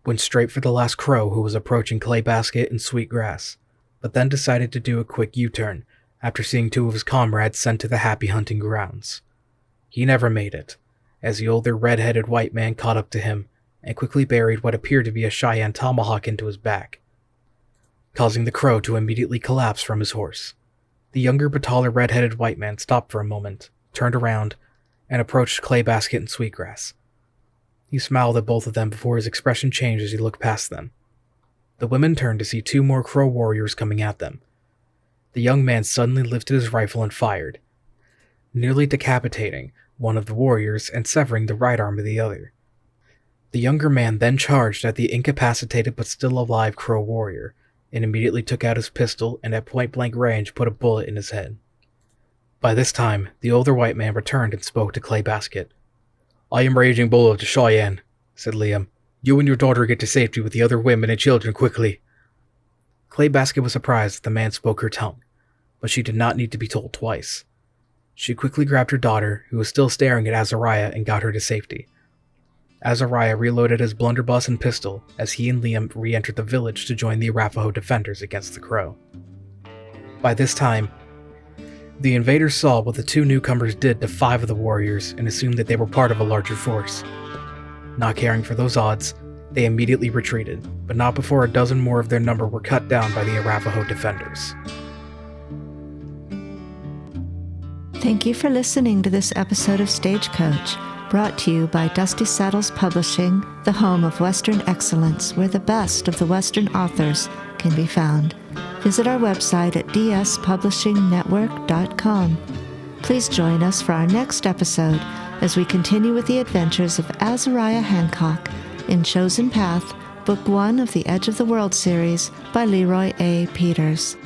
went straight for the last Crow who was approaching Clay Basket and Sweetgrass, but then decided to do a quick U-turn after seeing 2 of his comrades sent to the happy hunting grounds. He never made it, as the older red-headed white man caught up to him and quickly buried what appeared to be a Cheyenne tomahawk into his back, causing the Crow to immediately collapse from his horse. The younger but taller red-headed white man stopped for a moment, turned around, and approached Clay Basket and Sweetgrass. He smiled at both of them before his expression changed as he looked past them. The women turned to see 2 more Crow warriors coming at them. The young man suddenly lifted his rifle and fired, nearly decapitating one of the warriors and severing the right arm of the other. The younger man then charged at the incapacitated but still alive Crow warrior, and immediately took out his pistol and at point-blank range put a bullet in his head. By this time, the older white man returned and spoke to Clay Basket. "I am Raging Bull of the Cheyenne," said Liam. "You and your daughter get to safety with the other women and children quickly." Clay Basket was surprised that the man spoke her tongue, but she did not need to be told twice. She quickly grabbed her daughter, who was still staring at Azariah, and got her to safety. Azariah reloaded his blunderbuss and pistol as he and Liam re-entered the village to join the Arapaho defenders against the Crow. By this time, the invaders saw what the 2 newcomers did to 5 of the warriors and assumed that they were part of a larger force. Not caring for those odds, they immediately retreated, but not before a dozen more of their number were cut down by the Arapaho defenders. Thank you for listening to this episode of Stagecoach, brought to you by Dusty Saddles Publishing, the home of Western excellence, where the best of the Western authors can be found. Visit our website at dspublishingnetwork.com. Please join us for our next episode as we continue with the adventures of Azariah Hancock in Chosen Path, Book 1 of the Edge of the World series by LeRoy A. Peters.